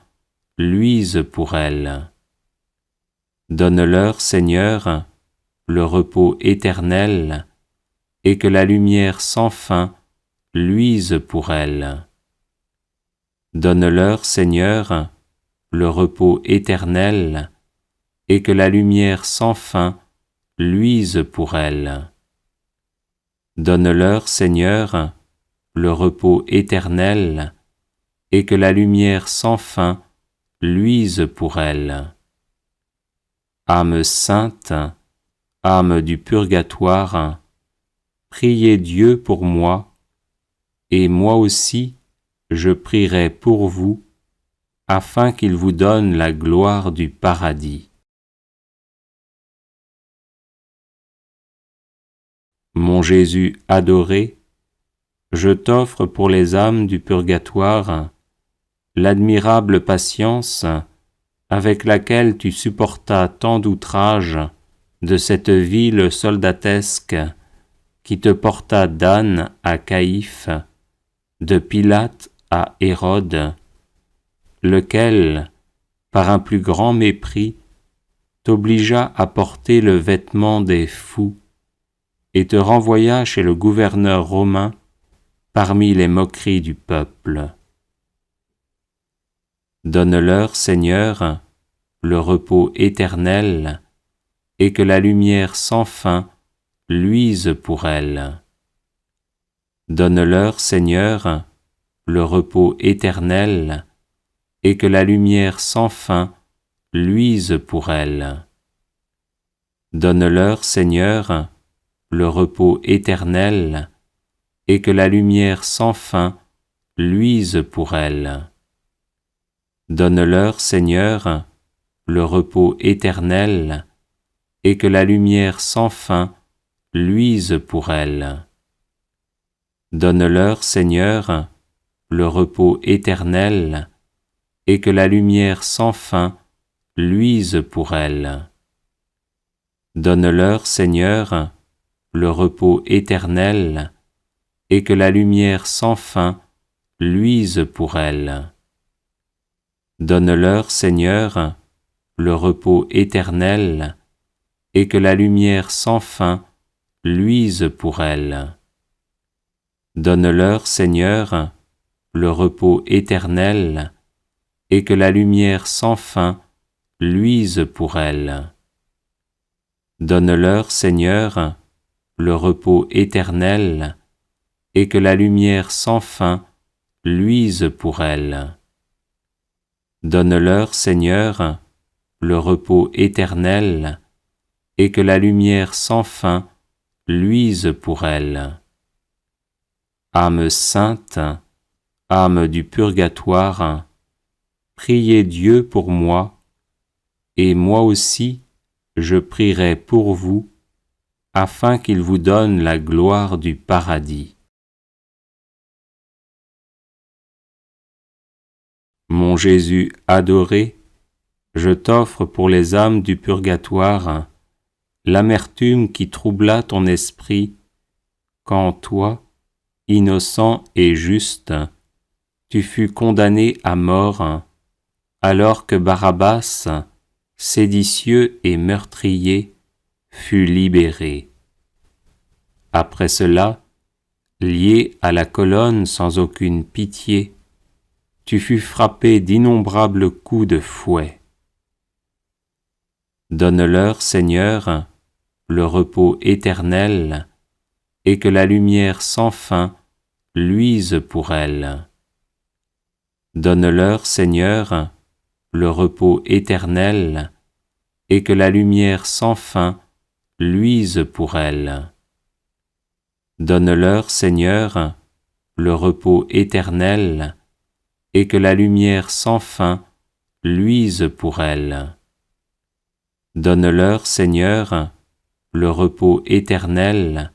luise pour elles. Donne-leur, Seigneur, le repos éternel, et que la lumière sans fin luise pour elles. Donne-leur, Seigneur, le repos éternel, et que la lumière sans fin luise pour elles. Donne-leur, Seigneur, le repos éternel, et que la lumière sans fin luise pour elles. Âme sainte, âme du purgatoire, priez Dieu pour moi, et moi aussi je prierai pour vous, afin qu'il vous donne la gloire du paradis. Mon Jésus adoré, je t'offre pour les âmes du purgatoire l'admirable patience avec laquelle tu supportas tant d'outrages de cette ville soldatesque qui te porta d'Anne à Caïphe, de Pilate à Hérode, lequel, par un plus grand mépris, t'obligea à porter le vêtement des fous et te renvoya chez le gouverneur romain parmi les moqueries du peuple. Donne-leur, Seigneur, le repos éternel, et que la lumière sans fin luise pour elles. Donne-leur, Seigneur, le repos éternel, et que la lumière sans fin luise pour elles. Donne-leur, Seigneur, le repos éternel, et que la lumière sans fin luise pour elles. Donne-leur, Seigneur, le repos éternel, et que la lumière sans fin luise pour elles. Donne-leur, Seigneur, le repos éternel, et que la lumière sans fin luise pour elles. Donne-leur, Seigneur, le repos éternel, et que la lumière sans fin luise pour elles. Donne-leur, Seigneur, le repos éternel, et que la lumière sans fin luise pour elles. Donne-leur, Seigneur, le repos éternel, et que la lumière sans fin luise pour elles. Donne-leur, Seigneur, le repos éternel, et que la lumière sans fin luise pour elles. Donne-leur, Seigneur, le repos éternel, et que la lumière sans fin luise pour elles. Âme sainte, âme du purgatoire, priez Dieu pour moi, et moi aussi je prierai pour vous, afin qu'il vous donne la gloire du paradis. Mon Jésus adoré, je t'offre pour les âmes du purgatoire l'amertume qui troubla ton esprit quand toi, innocent et juste, tu fus condamné à mort, alors que Barabbas, séditieux et meurtrier, fut libéré. Après cela, lié à la colonne sans aucune pitié, tu fus frappé d'innombrables coups de fouet. Donne-leur, Seigneur, le repos éternel, et que la lumière sans fin luise pour elles. Donne-leur, Seigneur, le repos éternel, et que la lumière sans fin luise pour elles. Donne-leur, Seigneur, le repos éternel, et que la lumière sans fin luise pour elles. Donne-leur, Seigneur, le repos éternel,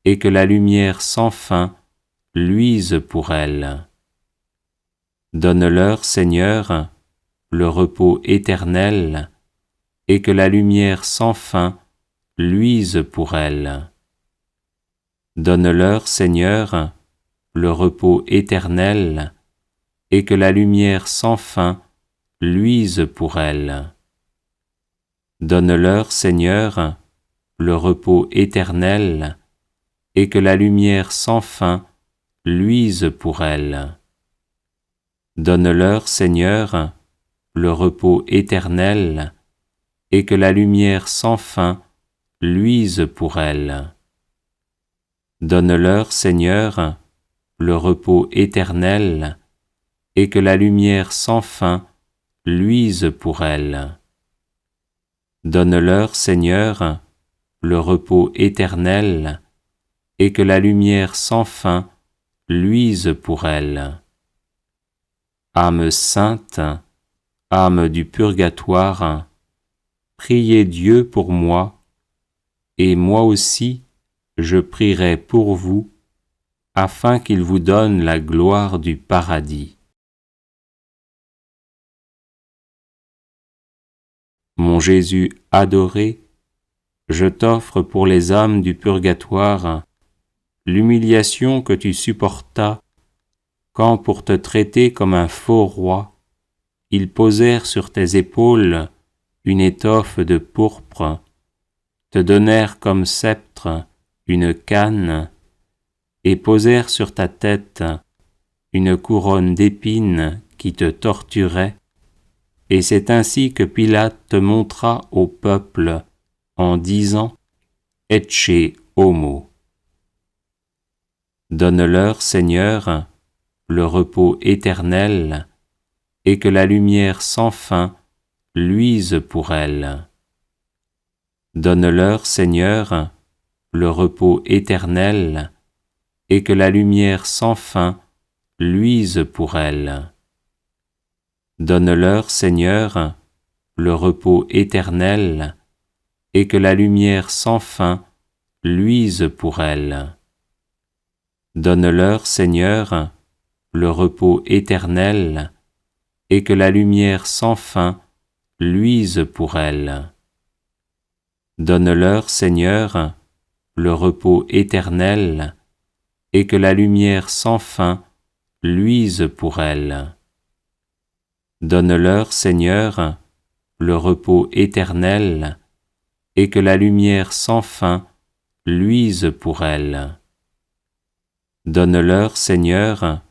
et que la lumière sans fin luise pour elles. Donne-leur, Seigneur, le repos éternel, et que la lumière sans fin luise pour elles. Donne-leur, Seigneur, le repos éternel, et que la lumière sans fin luise pour elles. Donne-leur, Seigneur, le repos éternel, et que la lumière sans fin luise pour elles. Donne-leur, Seigneur, le repos éternel, et que la lumière sans fin luise pour elles. Donne-leur, Seigneur, le repos éternel, et que la lumière sans fin luise pour elles. Donne-leur, Seigneur, le repos éternel, et que la lumière sans fin luise pour elles. Âme sainte, âme du purgatoire, priez Dieu pour moi, et moi aussi je prierai pour vous, afin qu'il vous donne la gloire du paradis. Mon Jésus adoré, je t'offre pour les âmes du purgatoire l'humiliation que tu supportas quand, pour te traiter comme un faux roi, ils posèrent sur tes épaules une étoffe de pourpre, te donnèrent comme sceptre une canne, et posèrent sur ta tête une couronne d'épines qui te torturait, et c'est ainsi que Pilate te montra au peuple en disant « Ecce homo ». Donne-leur, Seigneur, le repos éternel, et que la lumière sans fin luise pour elles. Donne-leur, Seigneur, le repos éternel, et que la lumière sans fin luise pour elles. Donne-leur, Seigneur, le repos éternel, et que la lumière sans fin luise pour elles. Donne-leur, Seigneur, le repos éternel, et que la lumière sans fin luise pour elles. Donne-leur, Seigneur, le repos éternel, et que la lumière sans fin luise pour elles. Donne-leur, Seigneur, le repos éternel, et que la lumière sans fin luise pour elles. Donne-leur, Seigneur,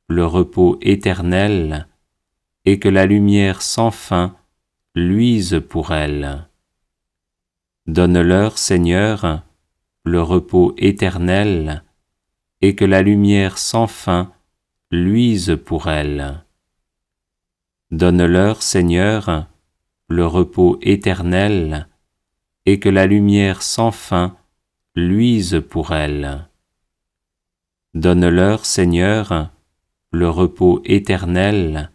le repos éternel, et que la lumière sans fin luise pour elles. Donne-leur, Seigneur, le repos éternel, et que la lumière sans fin luise pour elles. Donne-leur, Seigneur, le repos éternel, et que la lumière sans fin luise pour elles. Donne-leur, Seigneur, le repos éternel,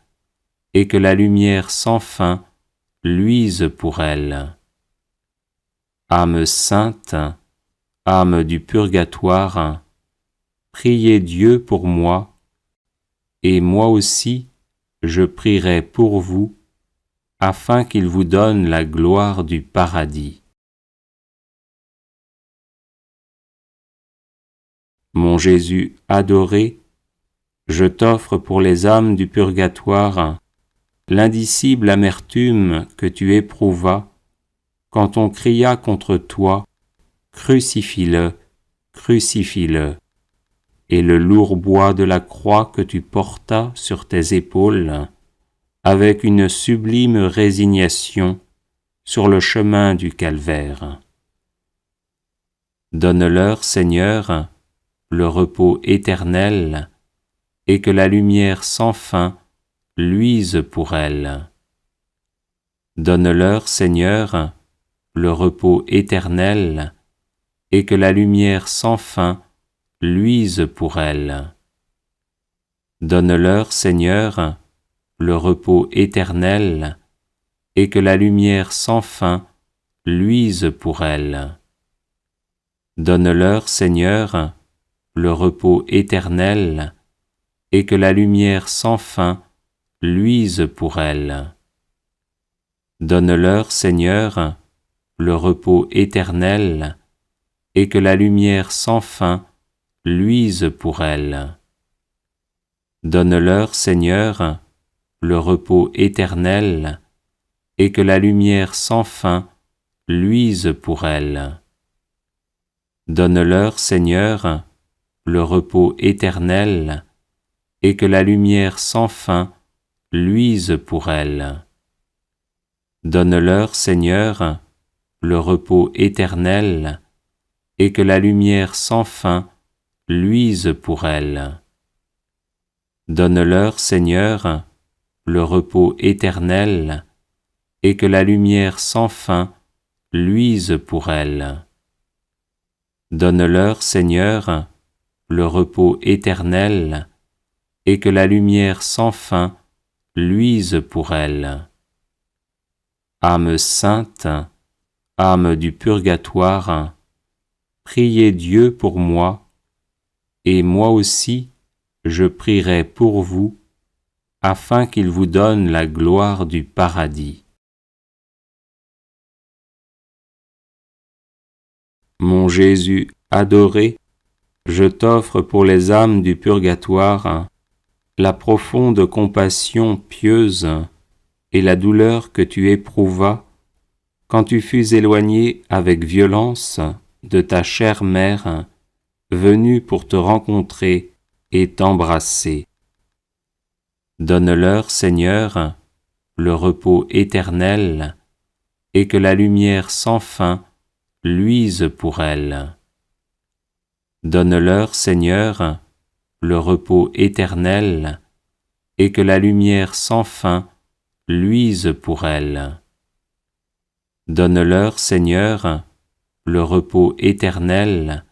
et que la lumière sans fin luise pour elles. Âme sainte, âme du purgatoire, priez Dieu pour moi, et moi aussi je prierai pour vous, afin qu'il vous donne la gloire du paradis. Mon Jésus adoré, je t'offre pour les âmes du purgatoire l'indicible amertume que tu éprouvas quand on cria contre toi « Crucifie-le, crucifie-le » et le lourd bois de la croix que tu portas sur tes épaules avec une sublime résignation sur le chemin du calvaire. Donne-leur, Seigneur, le repos éternel, et que la lumière sans fin luise pour elles. Donne-leur, Seigneur, le repos éternel, et que la lumière sans fin luise pour elles. Donne-leur, Seigneur, le repos éternel, et que la lumière sans fin luise pour elles. Donne-leur, Seigneur, le repos éternel, et que la lumière sans fin luise pour elles. Donne-leur, Seigneur, le repos éternel, et que la lumière sans fin luise pour elles. Donne-leur, Seigneur, le repos éternel, et que la lumière sans fin luise pour elles. Donne-leur, Seigneur, le repos éternel, et que la lumière sans fin luise pour elles. Donne-leur, Seigneur, le repos éternel, et que la lumière sans fin luise pour elles. Donne-leur, Seigneur, le repos éternel, et que la lumière sans fin luise pour elles. Donne-leur, Seigneur, le repos éternel, et que la lumière sans fin luise pour elles. Âme sainte, âme du purgatoire, priez Dieu pour moi, et moi aussi je prierai pour vous, afin qu'il vous donne la gloire du paradis. Mon Jésus adoré, je t'offre pour les âmes du purgatoire la profonde compassion pieuse et la douleur que tu éprouvas quand tu fus éloigné avec violence de ta chère mère, venue pour te rencontrer et t'embrasser. Donne-leur, Seigneur, le repos éternel, et que la lumière sans fin luise pour elles. Donne-leur, Seigneur, le repos éternel, et que la lumière sans fin luise pour elles. Donne-leur, Seigneur, le repos éternel,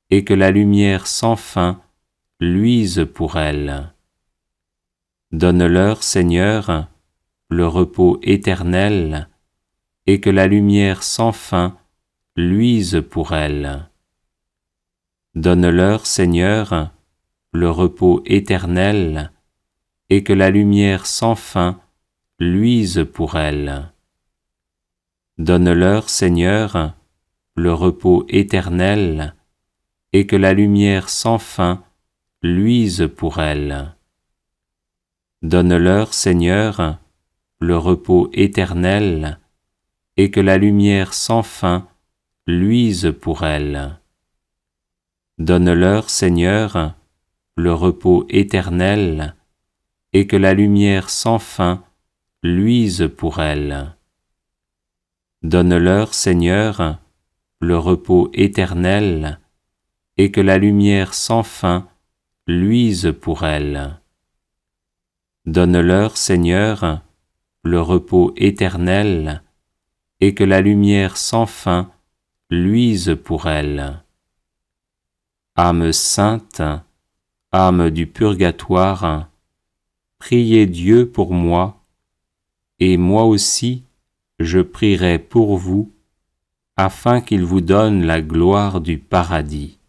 et que la lumière sans fin luise pour elles. Donne-leur, Seigneur, le repos éternel, et que la lumière sans fin luise pour elles. Donne-leur, Seigneur, le repos éternel, et que la lumière sans fin luise pour elles. Donne-leur, Seigneur, le repos éternel, et que la lumière sans fin luise pour elles. Donne-leur, Seigneur, le repos éternel, et que la lumière sans fin luise pour elles. Donne-leur, Seigneur, le repos éternel, et que la lumière sans fin luise pour elles. Donne-leur, Seigneur, le repos éternel, et que la lumière sans fin luise pour elles. Donne-leur, Seigneur, le repos éternel, et que la lumière sans fin luise pour elles. Âme sainte, âme du purgatoire, priez Dieu pour moi, et moi aussi je prierai pour vous, afin qu'il vous donne la gloire du paradis.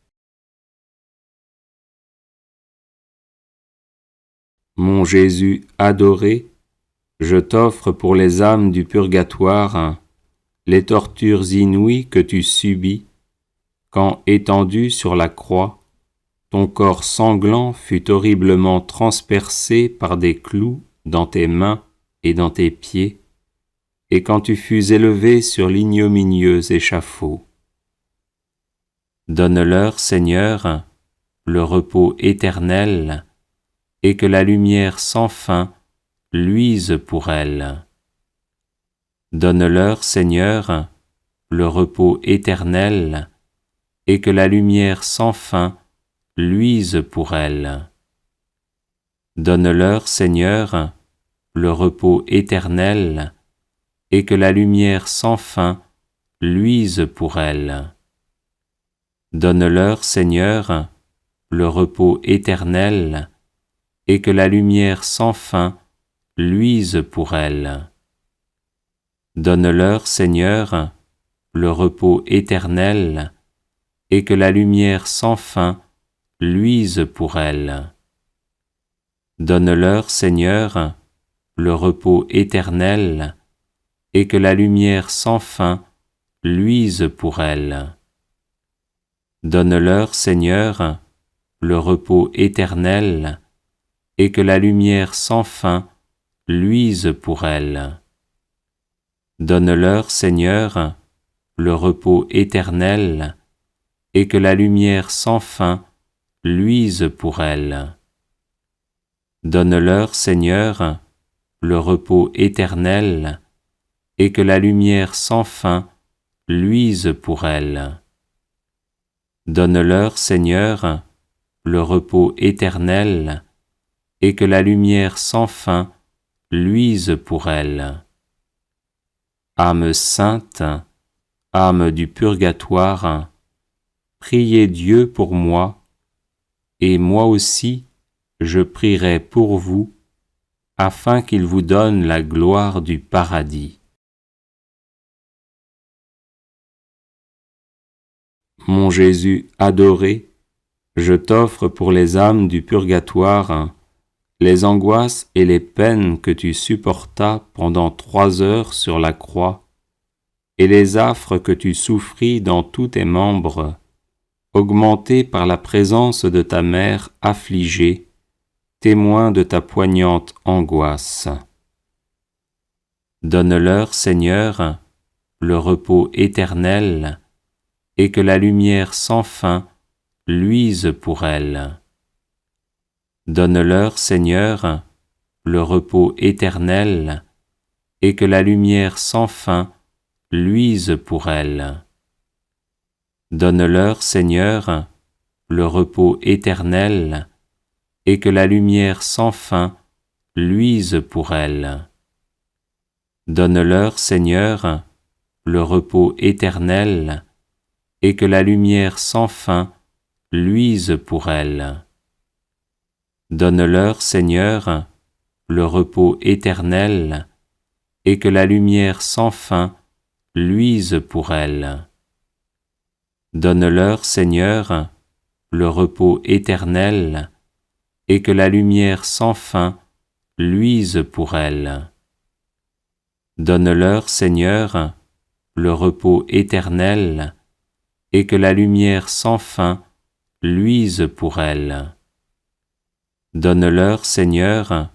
Mon Jésus adoré, je t'offre pour les âmes du purgatoire les tortures inouïes que tu subis, quand, étendu sur la croix, ton corps sanglant fut horriblement transpercé par des clous dans tes mains et dans tes pieds, et quand tu fus élevé sur l'ignominieux échafaud. Donne-leur, Seigneur, le repos éternel, et que la lumière sans fin luise pour elles. Donne-leur, Seigneur, le repos éternel, et que la lumière sans fin luise pour elles. Donne-leur, Seigneur, le repos éternel, et que la lumière sans fin luise pour elles. Donne-leur, Seigneur, le repos éternel, et que la lumière sans fin luise pour elles. Donne-leur, Seigneur, le repos éternel, et que la lumière sans fin luise pour elles. Donne-leur, Seigneur, le repos éternel, et que la lumière sans fin luise pour elles. Donne-leur, Seigneur, le repos éternel, et que la lumière sans fin luise pour elles. Donne-leur, Seigneur, le repos éternel, et que la lumière sans fin luise pour elles. Donne-leur, Seigneur, le repos éternel, et que la lumière sans fin luise pour elles. Donne-leur, Seigneur, le repos éternel, et que la lumière sans fin luise pour elles. Âme sainte, âme du purgatoire, priez Dieu pour moi, et moi aussi je prierai pour vous, afin qu'il vous donne la gloire du paradis. Mon Jésus adoré, je t'offre pour les âmes du purgatoire les angoisses et les peines que tu supportas pendant 3 heures sur la croix, et les affres que tu souffris dans tous tes membres, augmentés par la présence de ta mère affligée, témoin de ta poignante angoisse. Donne-leur, Seigneur, le repos éternel, et que la lumière sans fin luise pour elles. Donne-leur, Seigneur, le repos éternel, et que la lumière sans fin luise pour elles. Donne-leur, Seigneur, le repos éternel, et que la lumière sans fin luise pour elles. Donne-leur, Seigneur, le repos éternel, et que la lumière sans fin luise pour elles. Donne-leur, Seigneur, le repos éternel, et que la lumière sans fin luise pour elles. Donne-leur, Seigneur, le repos éternel, et que la lumière sans fin luise pour elles. Donne-leur, Seigneur, le repos éternel, et que la lumière sans fin luise pour elles. Donne-leur, Seigneur,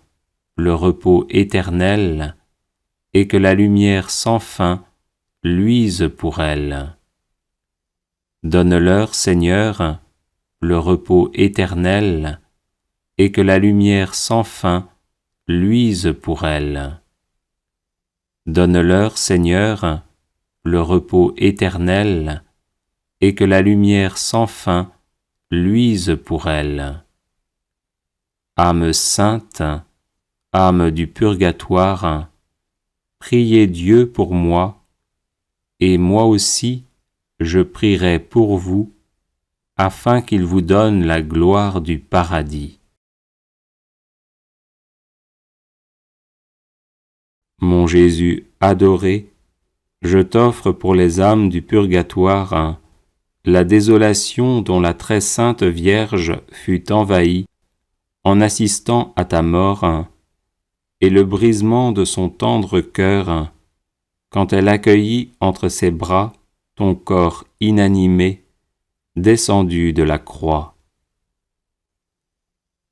le repos éternel, et que la lumière sans fin luise pour elles. Donne-leur, Seigneur, le repos éternel, et que la lumière sans fin luise pour elles. Donne-leur, Seigneur, le repos éternel, et que la lumière sans fin luise pour elles. Âme sainte, âme du purgatoire, priez Dieu pour moi, et moi aussi je prierai pour vous, afin qu'il vous donne la gloire du paradis. Mon Jésus adoré, je t'offre pour les âmes du purgatoire la désolation dont la très sainte Vierge fut envahie en assistant à ta mort, et le brisement de son tendre cœur quand elle accueillit entre ses bras ton corps inanimé descendu de la croix.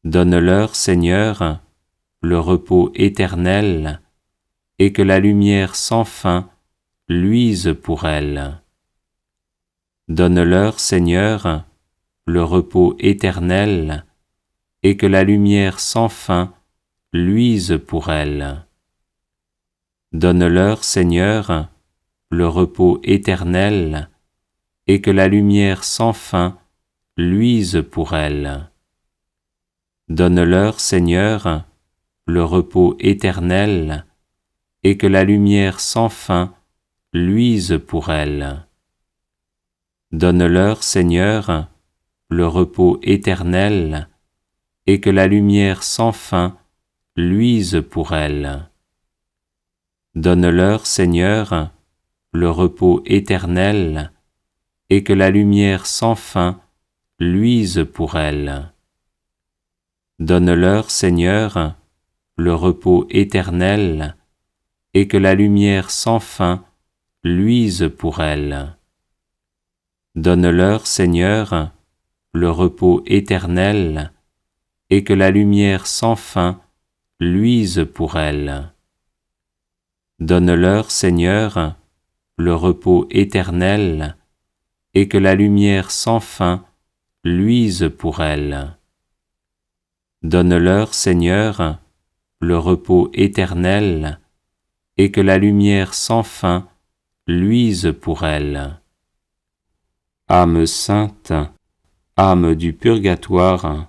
Donne-leur, Seigneur, le repos éternel, et que la lumière sans fin luise pour elles. Donne-leur, Seigneur, le repos éternel, et que la lumière sans fin luise pour elles. Donne-leur, Seigneur, le repos éternel, et que la lumière sans fin luise pour elles. Donne-leur, Seigneur, le repos éternel, et que la lumière sans fin luise pour elles. Donne-leur, Seigneur, le repos éternel, et que la lumière sans fin luise pour elles. Donne-leur, Seigneur, le repos éternel, et que la lumière sans fin luise pour elles. Donne-leur, Seigneur, le repos éternel, et que la lumière sans fin luise pour elles. Donne-leur, Seigneur, le repos éternel, et que la lumière sans fin luise pour elles. Donne-leur, Seigneur, le repos éternel, et que la lumière sans fin luise pour elles. Donne-leur, Seigneur, le repos éternel, et que la lumière sans fin luise pour elles. Âme sainte, âme du purgatoire,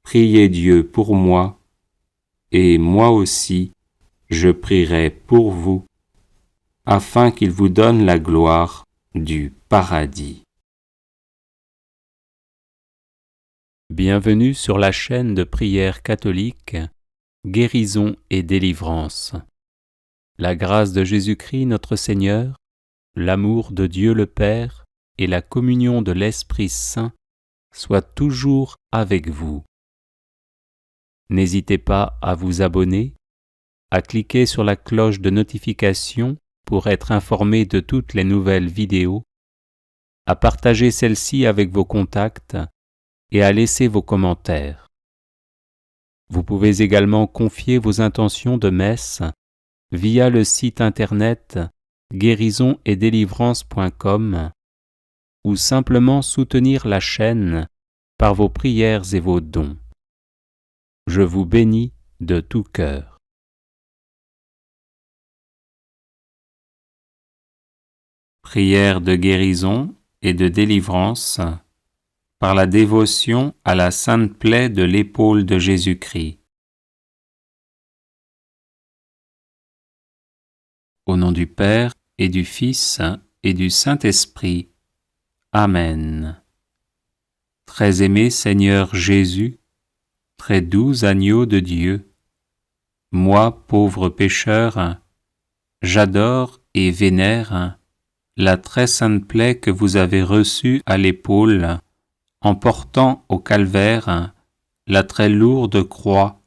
priez Dieu pour moi, et moi aussi, je prierai pour vous, afin qu'il vous donne la gloire du paradis. Bienvenue sur la chaîne de prière catholique, Guérison et délivrance. La grâce de Jésus-Christ notre Seigneur, l'amour de Dieu le Père et la communion de l'Esprit Saint soient toujours avec vous. N'hésitez pas à vous abonner, à cliquer sur la cloche de notification pour être informé de toutes les nouvelles vidéos, à partager celle-ci avec vos contacts et à laisser vos commentaires. Vous pouvez également confier vos intentions de messe via le site internet guérisonetdélivrance.com ou simplement soutenir la chaîne par vos prières et vos dons. Je vous bénis de tout cœur. Prière de guérison et de délivrance par la dévotion à la sainte plaie de l'épaule de Jésus-Christ. Au nom du Père et du Fils et du Saint-Esprit. Amen. Très aimé Seigneur Jésus, très doux agneau de Dieu, moi, pauvre pécheur, j'adore et vénère la très sainte plaie que vous avez reçue à l'épaule en portant au calvaire la très lourde croix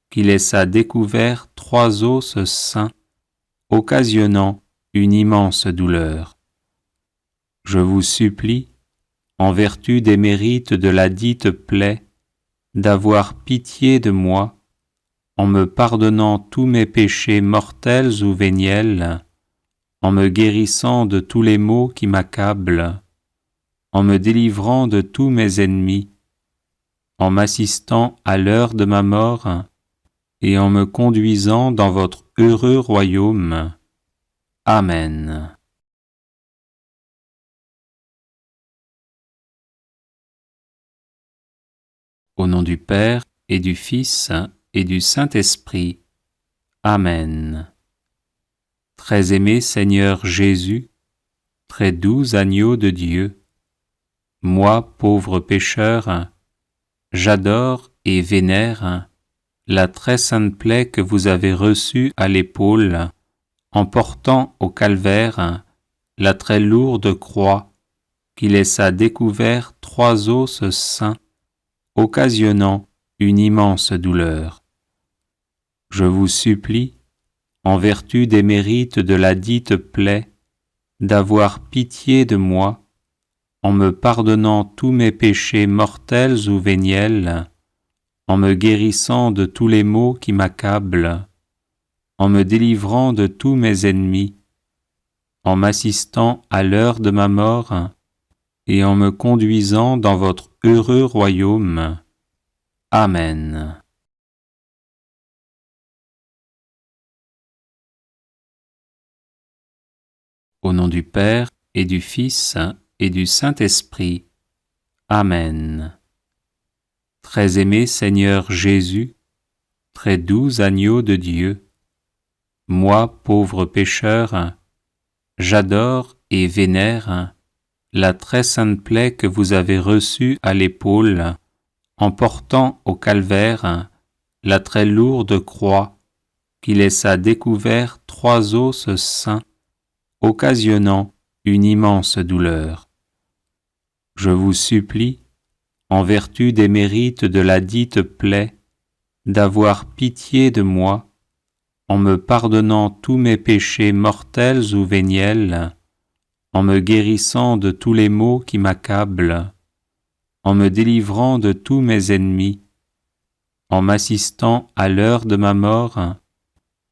qui laissa découvert 3 os saints, occasionnant une immense douleur. Je vous supplie, en vertu des mérites de la dite plaie, d'avoir pitié de moi, en me pardonnant tous mes péchés mortels ou véniels, en me guérissant de tous les maux qui m'accablent, en me délivrant de tous mes ennemis, en m'assistant à l'heure de ma mort, et en me conduisant dans votre heureux royaume. Amen. Au nom du Père et du Fils et du Saint-Esprit. Amen. Très aimé Seigneur Jésus, très doux agneau de Dieu, moi, pauvre pécheur, j'adore et vénère la très sainte plaie que vous avez reçue à l'épaule en portant au calvaire la très lourde croix qui laissa découvert 3 os saints, occasionnant une immense douleur. Je vous supplie, en vertu des mérites de la dite plaie, d'avoir pitié de moi, en me pardonnant tous mes péchés mortels ou véniels, en me guérissant de tous les maux qui m'accablent, en me délivrant de tous mes ennemis, en m'assistant à l'heure de ma mort, et en me conduisant dans votre heureux royaume. Amen. Au nom du Père et du Fils et du Saint-Esprit. Amen. Très aimé Seigneur Jésus, très doux agneau de Dieu, moi, pauvre pécheur, j'adore et vénère la très sainte plaie que vous avez reçue à l'épaule en portant au calvaire la très lourde croix qui laissa découvert 3 os saints, occasionnant une immense douleur. Je vous supplie, en vertu des mérites de la dite plaie, d'avoir pitié de moi, en me pardonnant tous mes péchés mortels ou véniels, en me guérissant de tous les maux qui m'accablent, en me délivrant de tous mes ennemis, en m'assistant à l'heure de ma mort,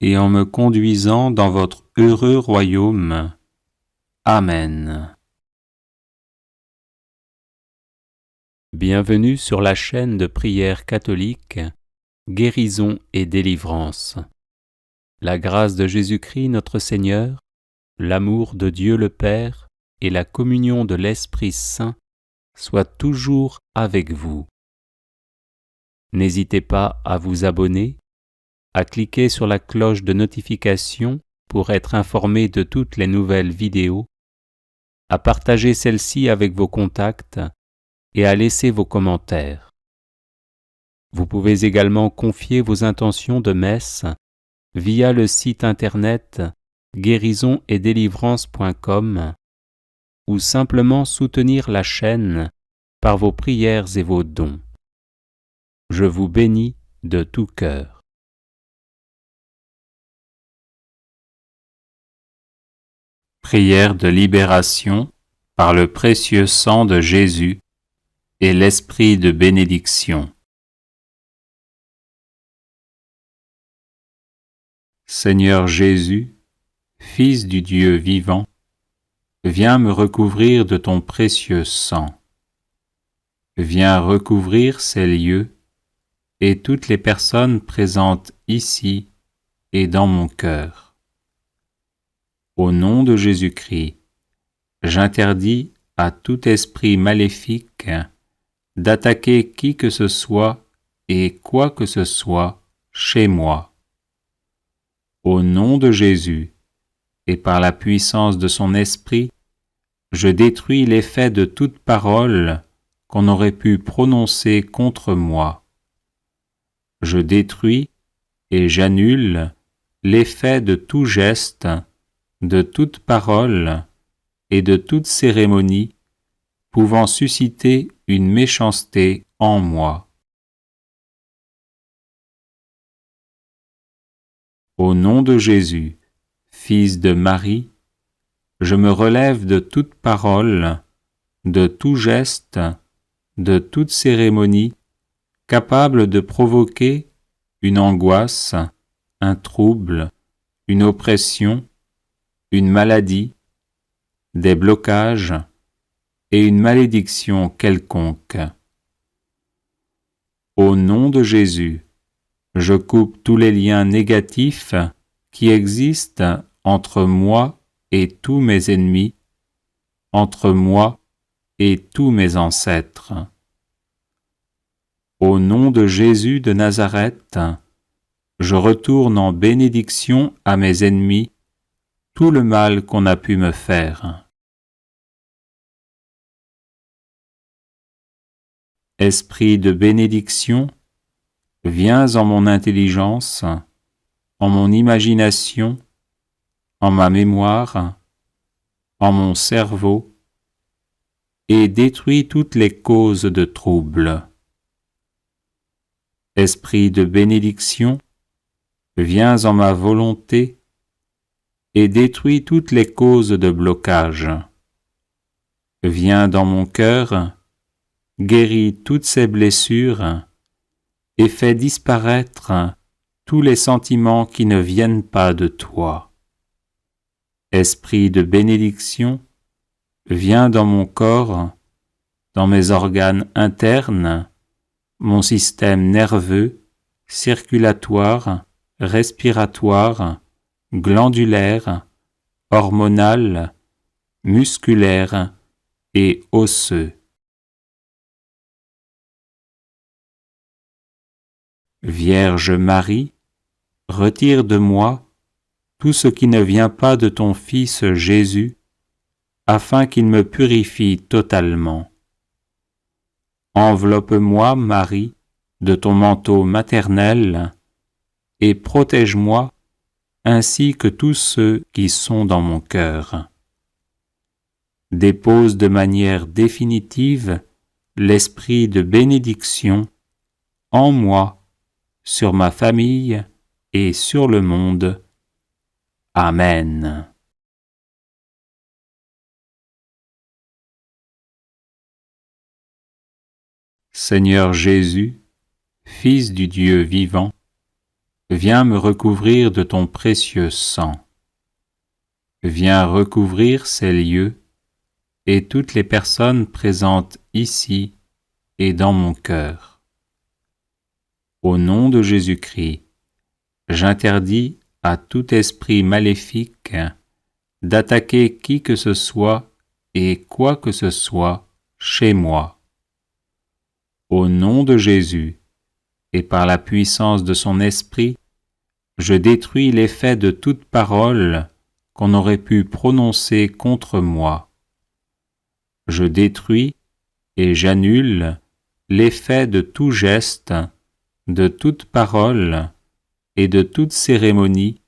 et en me conduisant dans votre heureux royaume. Amen. Bienvenue sur la chaîne de prière catholique, Guérison et délivrance. La grâce de Jésus-Christ notre Seigneur, l'amour de Dieu le Père et la communion de l'Esprit Saint soient toujours avec vous. N'hésitez pas à vous abonner, à cliquer sur la cloche de notification pour être informé de toutes les nouvelles vidéos, à partager celle-ci avec vos contacts et à laisser vos commentaires. Vous pouvez également confier vos intentions de messe via le site internet guérisonetdélivrance.com ou simplement soutenir la chaîne par vos prières et vos dons. Je vous bénis de tout cœur. Prière de libération par le précieux sang de Jésus et l'esprit de bénédiction. Seigneur Jésus, Fils du Dieu vivant, viens me recouvrir de ton précieux sang. Viens recouvrir ces lieux et toutes les personnes présentes ici et dans mon cœur. Au nom de Jésus-Christ, j'interdis à tout esprit maléfique d'attaquer qui que ce soit et quoi que ce soit chez moi. Au nom de Jésus, et par la puissance de son esprit, je détruis l'effet de toute parole qu'on aurait pu prononcer contre moi. Je détruis et j'annule l'effet de tout geste, de toute parole et de toute cérémonie pouvant susciter une méchanceté en moi. Au nom de Jésus, Fils de Marie, je me relève de toute parole, de tout geste, de toute cérémonie capable de provoquer une angoisse, un trouble, une oppression, une maladie, des blocages et une malédiction quelconque. Au nom de Jésus, je coupe tous les liens négatifs qui existent entre moi et tous mes ennemis, entre moi et tous mes ancêtres. Au nom de Jésus de Nazareth, je retourne en bénédiction à mes ennemis tout le mal qu'on a pu me faire. Esprit de bénédiction, viens en mon intelligence, en mon imagination, en ma mémoire, en mon cerveau, et détruis toutes les causes de trouble. Esprit de bénédiction, viens en ma volonté, et détruis toutes les causes de blocage. Viens dans mon cœur, guéris toutes ces blessures, et fais disparaître tous les sentiments qui ne viennent pas de toi. Esprit de bénédiction, viens dans mon corps, dans mes organes internes, mon système nerveux, circulatoire, respiratoire, glandulaire, hormonal, musculaire et osseux. Vierge Marie, retire de moi tout ce qui ne vient pas de ton Fils Jésus, afin qu'il me purifie totalement. Enveloppe-moi, Marie, de ton manteau maternel, et protège-moi ainsi que tous ceux qui sont dans mon cœur. Dépose de manière définitive l'esprit de bénédiction en moi, sur ma famille et sur le monde. Amen. Seigneur Jésus, Fils du Dieu vivant, viens me recouvrir de ton précieux sang. Viens recouvrir ces lieux et toutes les personnes présentes ici et dans mon cœur. Au nom de Jésus-Christ, j'interdis à tout esprit maléfique d'attaquer qui que ce soit et quoi que ce soit chez moi. Au nom de Jésus, et par la puissance de son esprit, je détruis l'effet de toute parole qu'on aurait pu prononcer contre moi. Je détruis et j'annule l'effet de tout geste, de toute parole et de toute cérémonie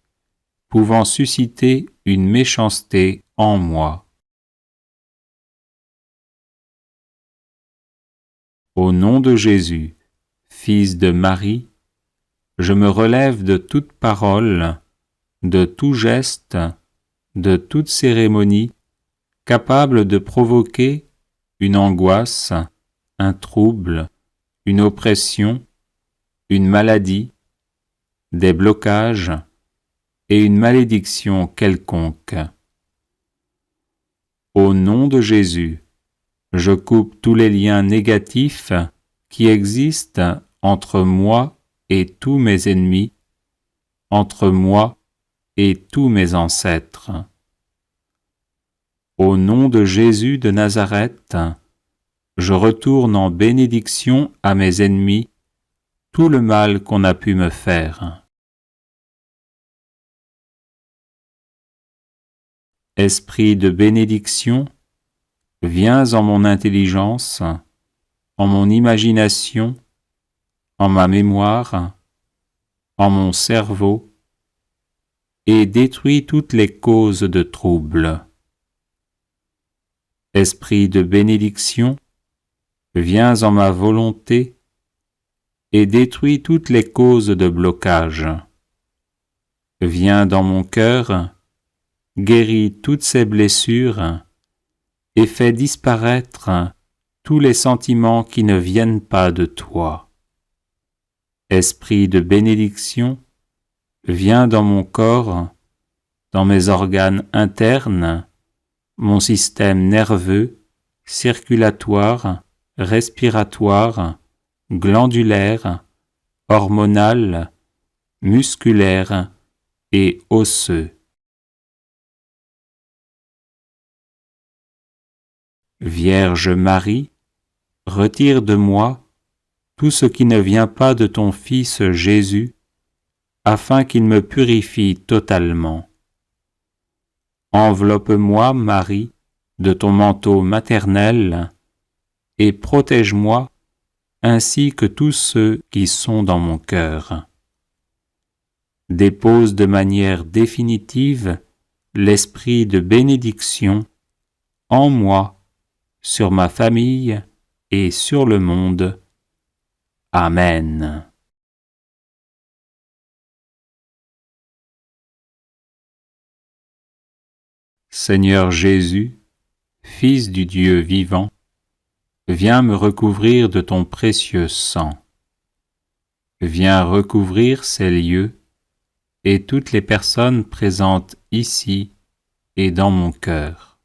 pouvant susciter une méchanceté en moi. Au nom de Jésus, Fils de Marie, je me relève de toute parole, de tout geste, de toute cérémonie capable de provoquer une angoisse, un trouble, une oppression, une maladie, des blocages et une malédiction quelconque. Au nom de Jésus, je coupe tous les liens négatifs qui existent entre moi et tous mes ennemis, entre moi et tous mes ancêtres. Au nom de Jésus de Nazareth, je retourne en bénédiction à mes ennemis tout le mal qu'on a pu me faire. Esprit de bénédiction, viens en mon intelligence, en mon imagination, en ma mémoire, en mon cerveau, et détruis toutes les causes de trouble. Esprit de bénédiction, viens en ma volonté et détruis toutes les causes de blocage. Viens dans mon cœur, guéris toutes ces blessures et fais disparaître tous les sentiments qui ne viennent pas de toi. Esprit de bénédiction, viens dans mon corps, dans mes organes internes, mon système nerveux, circulatoire, respiratoire, glandulaire, hormonal, musculaire et osseux. Vierge Marie, retire de moi tout ce qui ne vient pas de ton Fils Jésus, afin qu'il me purifie totalement. Enveloppe-moi, Marie, de ton manteau maternel, et protège-moi ainsi que tous ceux qui sont dans mon cœur. Dépose de manière définitive l'esprit de bénédiction en moi, sur ma famille et sur le monde. Amen. Seigneur Jésus, Fils du Dieu vivant, viens me recouvrir de ton précieux sang. Viens recouvrir ces lieux et toutes les personnes présentes ici et dans mon cœur.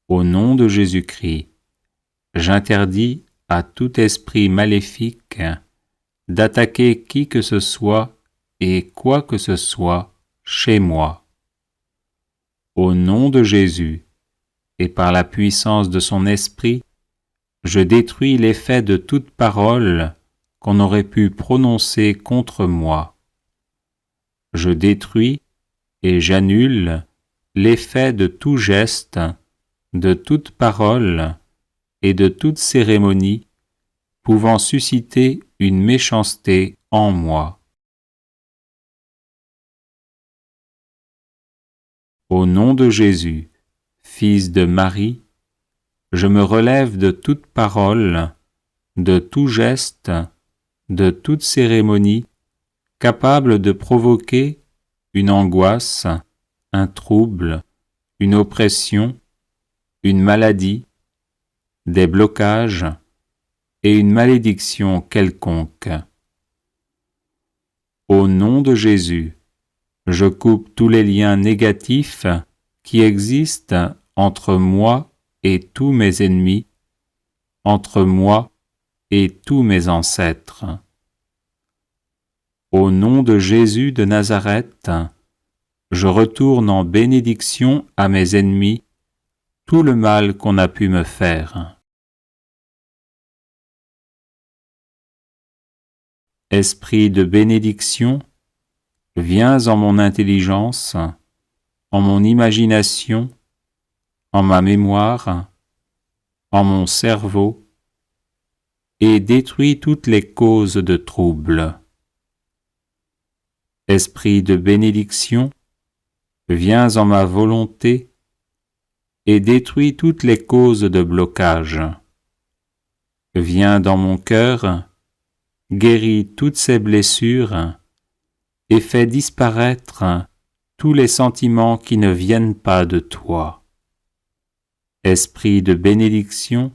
Au nom de Jésus-Christ, j'interdis à tout esprit maléfique d'attaquer qui que ce soit et quoi que ce soit chez moi. Au nom de Jésus, et par la puissance de son esprit, je détruis l'effet de toute parole qu'on aurait pu prononcer contre moi. Je détruis et j'annule l'effet de tout geste, de toute parole et de toute cérémonie pouvant susciter une méchanceté en moi. Au nom de Jésus, Fils de Marie, je me relève de toute parole, de tout geste, de toute cérémonie capable de provoquer une angoisse, un trouble, une oppression, une maladie, des blocages et une malédiction quelconque. Au nom de Jésus, je coupe tous les liens négatifs qui existent entre moi et tous mes ennemis, entre moi et tous mes ancêtres. Au nom de Jésus de Nazareth, je retourne en bénédiction à mes ennemis tout le mal qu'on a pu me faire. Esprit de bénédiction, viens en mon intelligence, en mon imagination, en ma mémoire, en mon cerveau, et détruis toutes les causes de trouble. Esprit de bénédiction, viens en ma volonté et détruis toutes les causes de blocage. Viens dans mon cœur, guéris toutes ces blessures et fais disparaître tous les sentiments qui ne viennent pas de toi. Esprit de bénédiction,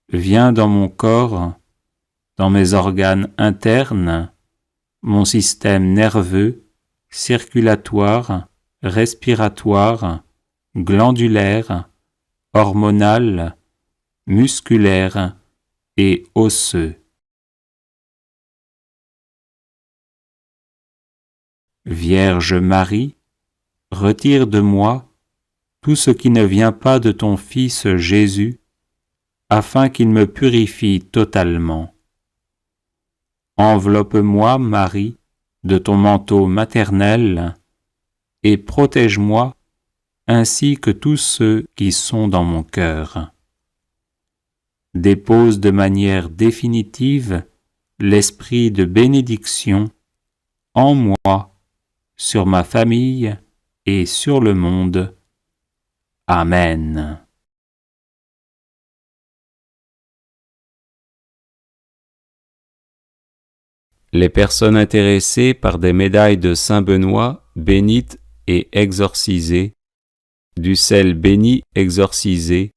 viens dans mon corps, dans mes organes internes, mon système nerveux, circulatoire, respiratoire, glandulaire, hormonal, musculaire et osseux. Vierge Marie, retire de moi tout ce qui ne vient pas de ton Fils Jésus, afin qu'il me purifie totalement. Enveloppe-moi, Marie, de ton manteau maternel, et protège-moi, ainsi que tous ceux qui sont dans mon cœur. Dépose de manière définitive l'esprit de bénédiction en moi, sur ma famille et sur le monde. Amen. Les personnes intéressées par des médailles de Saint-Benoît bénites et exorcisées, du sel béni exorcisé,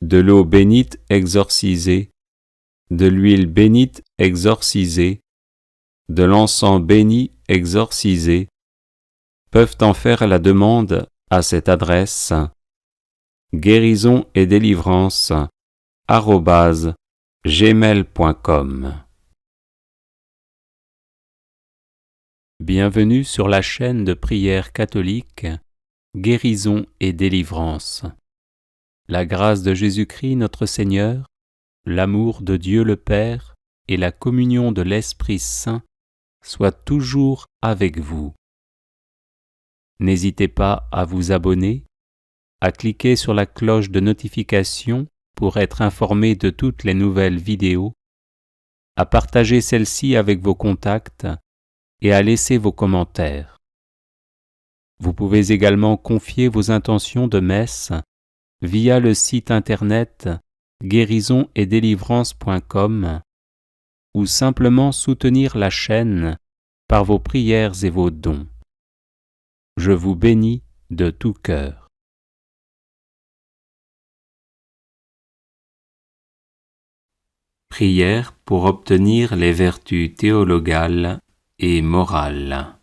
de l'eau bénite exorcisée, de l'huile bénite exorcisée, de l'encens béni exorcisé, peuvent en faire la demande à cette adresse guérisonetdélivrance@gmail.com. Bienvenue sur la chaîne de prière catholique Guérison et délivrance. La grâce de Jésus-Christ notre Seigneur, l'amour de Dieu le Père et la communion de l'Esprit Saint soient toujours avec vous. N'hésitez pas à vous abonner, à cliquer sur la cloche de notification pour être informé de toutes les nouvelles vidéos, à partager celle-ci avec vos contacts et à laisser vos commentaires. Vous pouvez également confier vos intentions de messe via le site internet guérisonetdélivrance.com ou simplement soutenir la chaîne par vos prières et vos dons. Je vous bénis de tout cœur. Prière pour obtenir les vertus théologales et morales.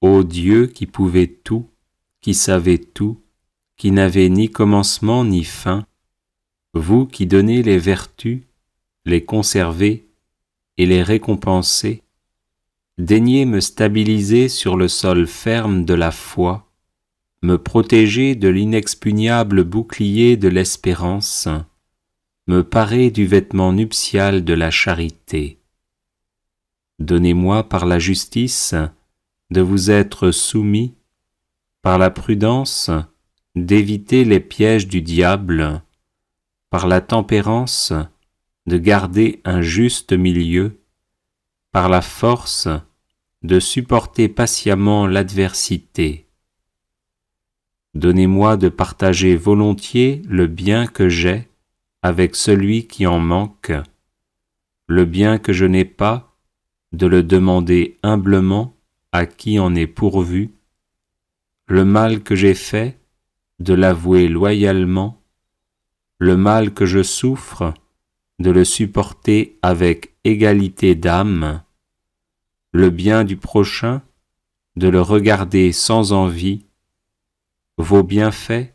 Ô Dieu qui pouvait tout, qui savait tout, qui n'avait ni commencement ni fin, vous qui donnez les vertus, les conservez et les récompensez, daignez me stabiliser sur le sol ferme de la foi, me protéger de l'inexpugnable bouclier de l'espérance, me parer du vêtement nuptial de la charité. Donnez-moi par la justice de vous être soumis, par la prudence d'éviter les pièges du diable, par la tempérance de garder un juste milieu, par la force de supporter patiemment l'adversité. Donnez-moi de partager volontiers le bien que j'ai avec celui qui en manque, le bien que je n'ai pas, de le demander humblement à qui en est pourvu, le mal que j'ai fait, de l'avouer loyalement, le mal que je souffre, de le supporter avec égalité d'âme, le bien du prochain, de le regarder sans envie, vos bienfaits,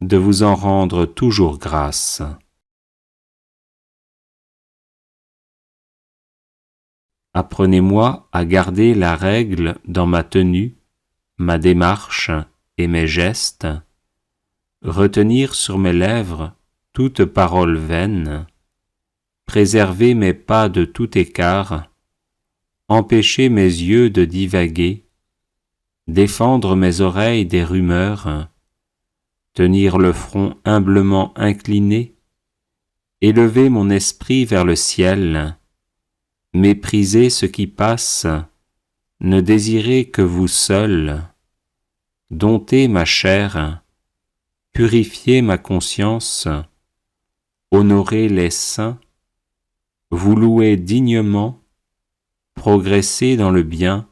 de vous en rendre toujours grâce. Apprenez-moi à garder la règle dans ma tenue, ma démarche et mes gestes, retenir sur mes lèvres toute parole vaine, préserver mes pas de tout écart, empêcher mes yeux de divaguer, défendre mes oreilles des rumeurs, tenir le front humblement incliné, élever mon esprit vers le ciel, mépriser ce qui passe, ne désirer que vous seul, dompter ma chair, purifier ma conscience, honorer les saints, vous louer dignement, progresser dans le bien,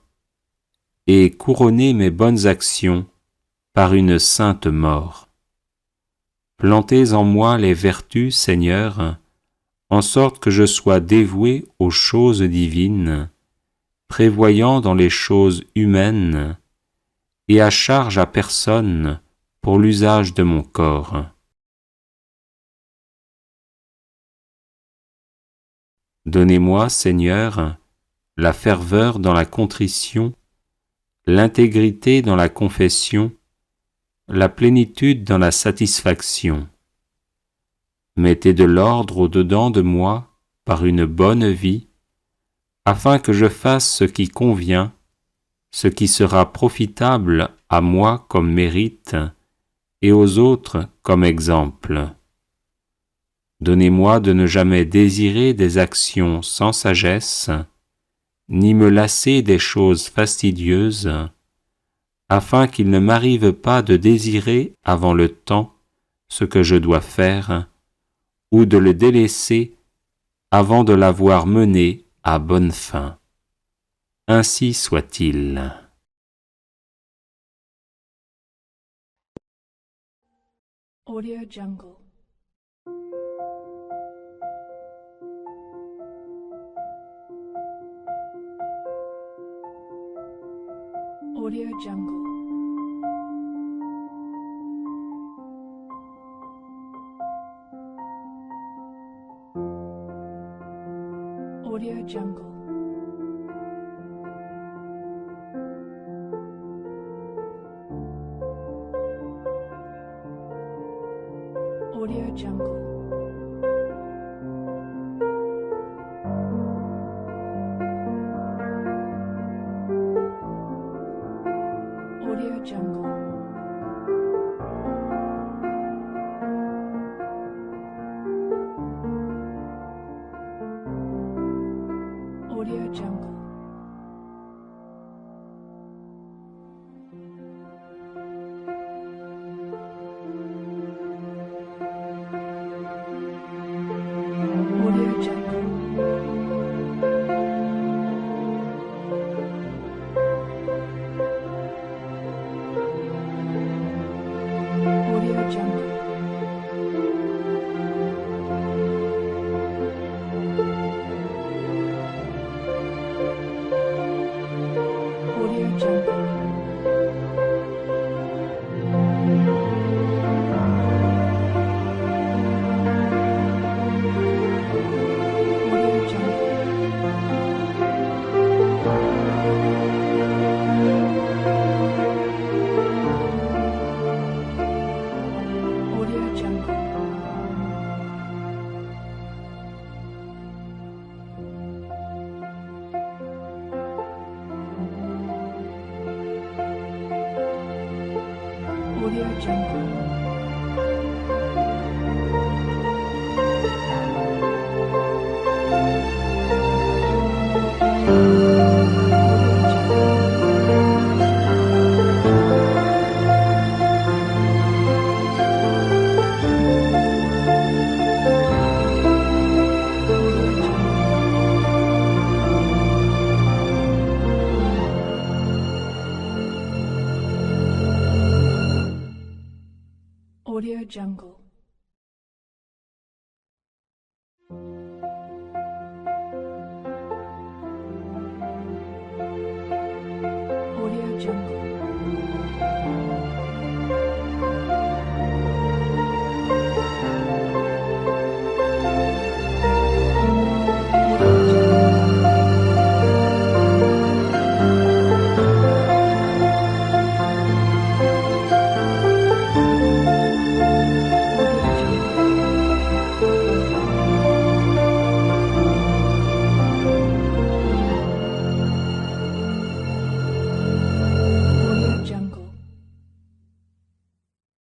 et couronner mes bonnes actions par une sainte mort. Plantez en moi les vertus, Seigneur, en sorte que je sois dévoué aux choses divines, prévoyant dans les choses humaines, et à charge à personne pour l'usage de mon corps. Donnez-moi, Seigneur, la ferveur dans la contrition, l'intégrité dans la confession, la plénitude dans la satisfaction. Mettez de l'ordre au-dedans de moi par une bonne vie, afin que je fasse ce qui convient, ce qui sera profitable à moi comme mérite et aux autres comme exemple. Donnez-moi de ne jamais désirer des actions sans sagesse, ni me lasser des choses fastidieuses, afin qu'il ne m'arrive pas de désirer avant le temps ce que je dois faire, ou de le délaisser avant de l'avoir mené à bonne fin. Ainsi soit-il. Audio Jungle. Audio Jungle. Audio Jungle. Audio Jungle. Audio Jungle. Audio Jungle. Audio Jungle. Audio Jungle. Audio Jungle. Audio Jungle. Audio Jungle.